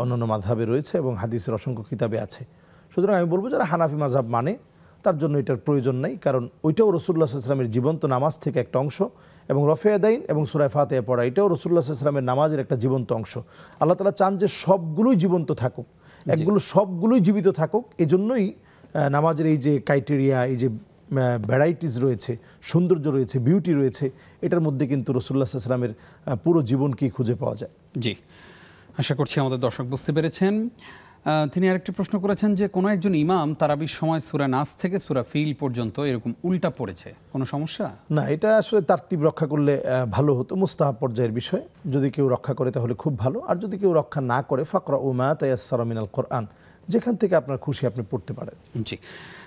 অন্যান্য মাযহাবে রয়েছে এবং হাদিসের অসংখ্য কিতাবে আছে। সুতরাং আমি বলবো যারা হানাফি মাযহাব মানে তার জন্য এটার প্রয়োজন নেই, কারণ ওইটাও রাসূলুল্লাহ সাল্লাল্লাহু আলাইহি ওয়াসাল্লামের জীবন্ত নামাজ থেকে একটা অংশ, এবং রাফউ ইয়াদাইন এবং সূরা ফাতিহা পড়া এটাও রাসূলুল্লাহ সাল্লাল্লাহু আলাইহি ওয়াসাল্লামের নামাজের একটা জীবন্ত অংশ। আল্লাহ তাআলা চান যে সবগুলোই জীবন্ত থাকুক, সবগুলোই জীবিত থাকুক। এজন্যই নামাজের এই যে ক্রাইটেরিয়া, এই যে ভ্যারাইটিস রয়েছে, সৌন্দর্য রয়েছে, বিউটি রয়েছে, এটার মধ্যে কিন্তু রাসূলুল্লাহ সাল্লাল্লাহু আলাইহি ওয়াসাল্লামের পুরো জীবনকেই খুঁজে পাওয়া যায়। জি, আশা করছি আমাদের দর্শক বুঝতে পেরেছেন। তিনি আরেকটি প্রশ্ন করেছেন যে কোনো একজন ইমাম তারাবির সময় সূরা নাস থেকে সূরা ফিল পর্যন্ত এরকম উল্টা পড়েছে, কোনো সমস্যা? না, এটা আসলে তারতিব রক্ষা করলে ভালো হতো, মুস্তাহাব পর্যায়ের বিষয়। যদি কেউ রক্ষা করে তাহলে খুব ভালো, আর যদি কেউ রক্ষা না করে ফাকরাউ মা তায়াসসারা মিনাল কোরআন, যেখান থেকে আপনার খুশি আপনি পড়তে পারেন। জি,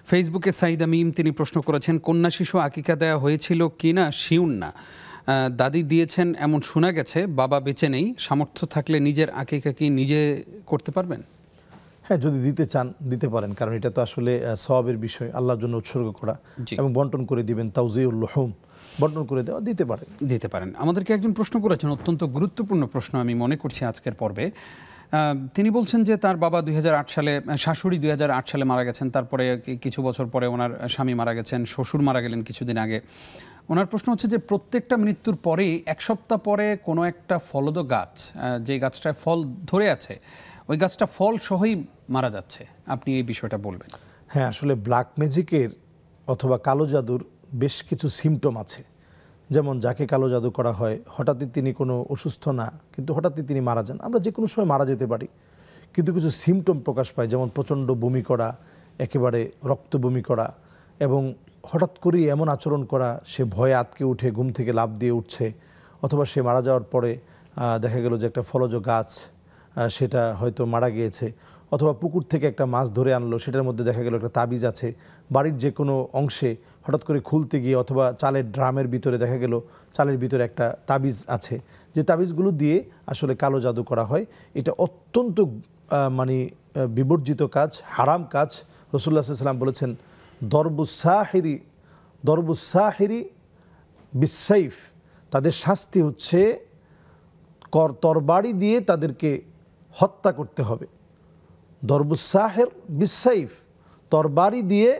ফেসবুকে সাইদা মিম তিনি প্রশ্ন করেছেন কন্যা শিশু আকিকা দেওয়া হয়েছিল কিনা শিউন না, দাদি দিয়েছেন এমন শোনা গেছে, বাবা বেঁচে নেই, সামর্থ্য থাকলে নিজের আকিকা কি নিজে করতে পারবেন? হ্যাঁ, যদি দিতে চান দিতে পারেন, কারণ এটা তো আসলে সওয়াবের বিষয়, আল্লাহর জন্য উৎসর্গ করা এবং বন্টন করে দিবেন, তাওজিউল লুহুম, বন্টন করে দেওয়া, দিতে পারেন। আমাদেরকে একজন প্রশ্ন করেছেন, অত্যন্ত গুরুত্বপূর্ণ প্রশ্ন আমি মনে করছি আজকের পর্বে। তিনি বলছেন যে তার বাবা 2008 সালে, শাশুড়ি 2008 সালে মারা গেছেন, তারপরে কিছু বছর পরে ওনার স্বামী মারা গেছেন, শ্বশুর মারা গেলেন কিছুদিন আগে। ওনার প্রশ্ন হচ্ছে যে প্রত্যেকটা মৃত্যুর পরেই এক সপ্তাহ পরে কোনো একটা ফলদ গাছ, যে গাছটায় ফল ধরে আছে, ওই গাছটা ফল সহই মারা যাচ্ছে, আপনি এই বিষয়টা বলবেন? হ্যাঁ, আসলে ব্ল্যাক ম্যাজিকের অথবা কালো জাদুর বেশ কিছু সিমটম আছে। যেমন যাকে কালো জাদু করা হয় হঠাৎই তিনি কোনো অসুস্থ না, কিন্তু হঠাৎই তিনি মারা যান। আমরা যে কোনো সময় মারা যেতে পারি, কিন্তু কিছু সিমটম প্রকাশ পায়, যেমন প্রচণ্ড বমি করা, একেবারে রক্ত বমি করা, এবং হঠাৎ করেই এমন আচরণ করা, সে ভয়ে আতকে উঠে ঘুম থেকে লাফ দিয়ে উঠছে, অথবা সে মারা যাওয়ার পরে দেখা গেল যে একটা ফলজ গাছ সেটা হয়তো মারা গিয়েছে, অথবা পুকুর থেকে একটা মাছ ধরে আনলো, সেটার মধ্যে দেখা গেল একটা তাবিজ আছে, বাড়ির যে কোনো অংশে হঠাৎ করে খুলতে গিয়ে, অথবা চালের ড্রামের ভিতরে দেখা গেল চালের ভিতরে একটা তাবিজ আছে, যে তাবিজগুলো দিয়ে আসলে কালো জাদু করা হয়। এটা অত্যন্ত বিবর্জিত কাজ, হারাম কাজ। রাসূলুল্লাহ সাল্লাল্লাহু আলাইহি ওয়াসাল্লাম বলেছেন, দরবুস-সাহিরি বিস-সাইফ, তাদের শাস্তি হচ্ছে তরবারি দিয়ে তাদেরকে হত্যা করতে হবে। দরবুস-সাহির বিস-সাইফ, তরবারি দিয়ে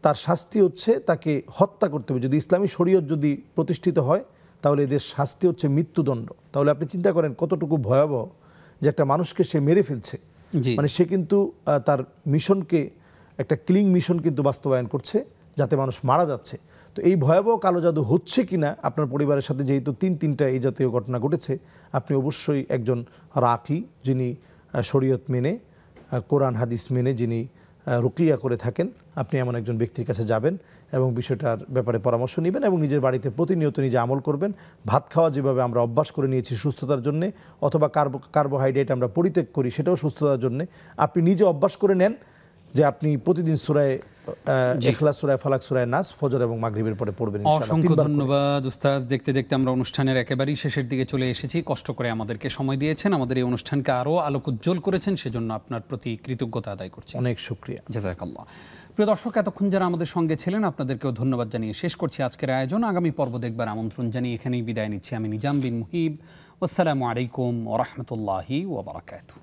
তার শাস্তি হচ্ছে তাকে হত্যা করতে হবে। যদি ইসলামী শরীয়ত যদি প্রতিষ্ঠিত হয় তাহলে এদের শাস্তি হচ্ছে মৃত্যুদণ্ড। তাহলে আপনি চিন্তা করেন কতটুকু ভয়াবহ, যে একটা মানুষকে সে মেরে ফেলছে, মানে সে কিন্তু তার মিশনকে, একটা ক্লিং মিশন কিন্তু বাস্তবায়ন করছে, যাতে মানুষ মারা যাচ্ছে। তো এই ভয়াবহ কালো জাদু হচ্ছে কিনা আপনার পরিবারের সাথে, যেহেতু তিনটা এই জাতীয় ঘটনা ঘটেছে, আপনি অবশ্যই একজন রাকি, যিনি শরীয়ত মেনে, কোরআন হাদিস মেনে যিনি রুকিয়া করে থাকেন, আপনি এমন একজন ব্যক্তির কাছে যাবেন এবং বিষয়টার ব্যাপারে পরামর্শ নেবেন, এবং নিজের বাড়িতে প্রতিনিয়ত নিজে আমল করবেন। ভাত খাওয়া যেভাবে আমরা অভ্যাস করে নিয়েছি সুস্থতার জন্যে, অথবা কার্বোহাইড্রেট আমরা পরিত্যাগ করি সেটাও সুস্থতার জন্যে, আপনি নিজে অভ্যাস করে নেন যে আপনি প্রতিদিন সূরায়ে ইখলাস, সূরায়ে ফালাক, সূরায়ে নাস ফজর এবং মাগরিবের পরে পড়বেন ইনশাআল্লাহ। অসংখ্য ধন্যবাদ উস্তাদ। দেখতে দেখতে আমরা অনুষ্ঠানের একেবারেই শেষের দিকে চলে এসেছি। কষ্ট করে আমাদেরকে সময় দিয়েছেন, আমাদের এই অনুষ্ঠানকে আরও আলোক উজ্জ্বল করেছেন, সেজন্য আপনার প্রতি কৃতজ্ঞতা আদায় করছি। অনেক শুকরিয়া, জাযাকাল্লাহ। প্রিয় দর্শক, এতক্ষণ যারা আমাদের সঙ্গে ছিলেন আপনাদেরকেও ধন্যবাদ জানিয়ে শেষ করছি আজকের আয়োজন। আগামী পর্ব দেখবার আমন্ত্রণ জানিয়ে এখানেই বিদায় নিচ্ছি আমি নিজাম বিন মুহিব। আসসালামু আলাইকুম ওয়া রাহমাতুল্লাহি ওয়া বারাকাতুহু।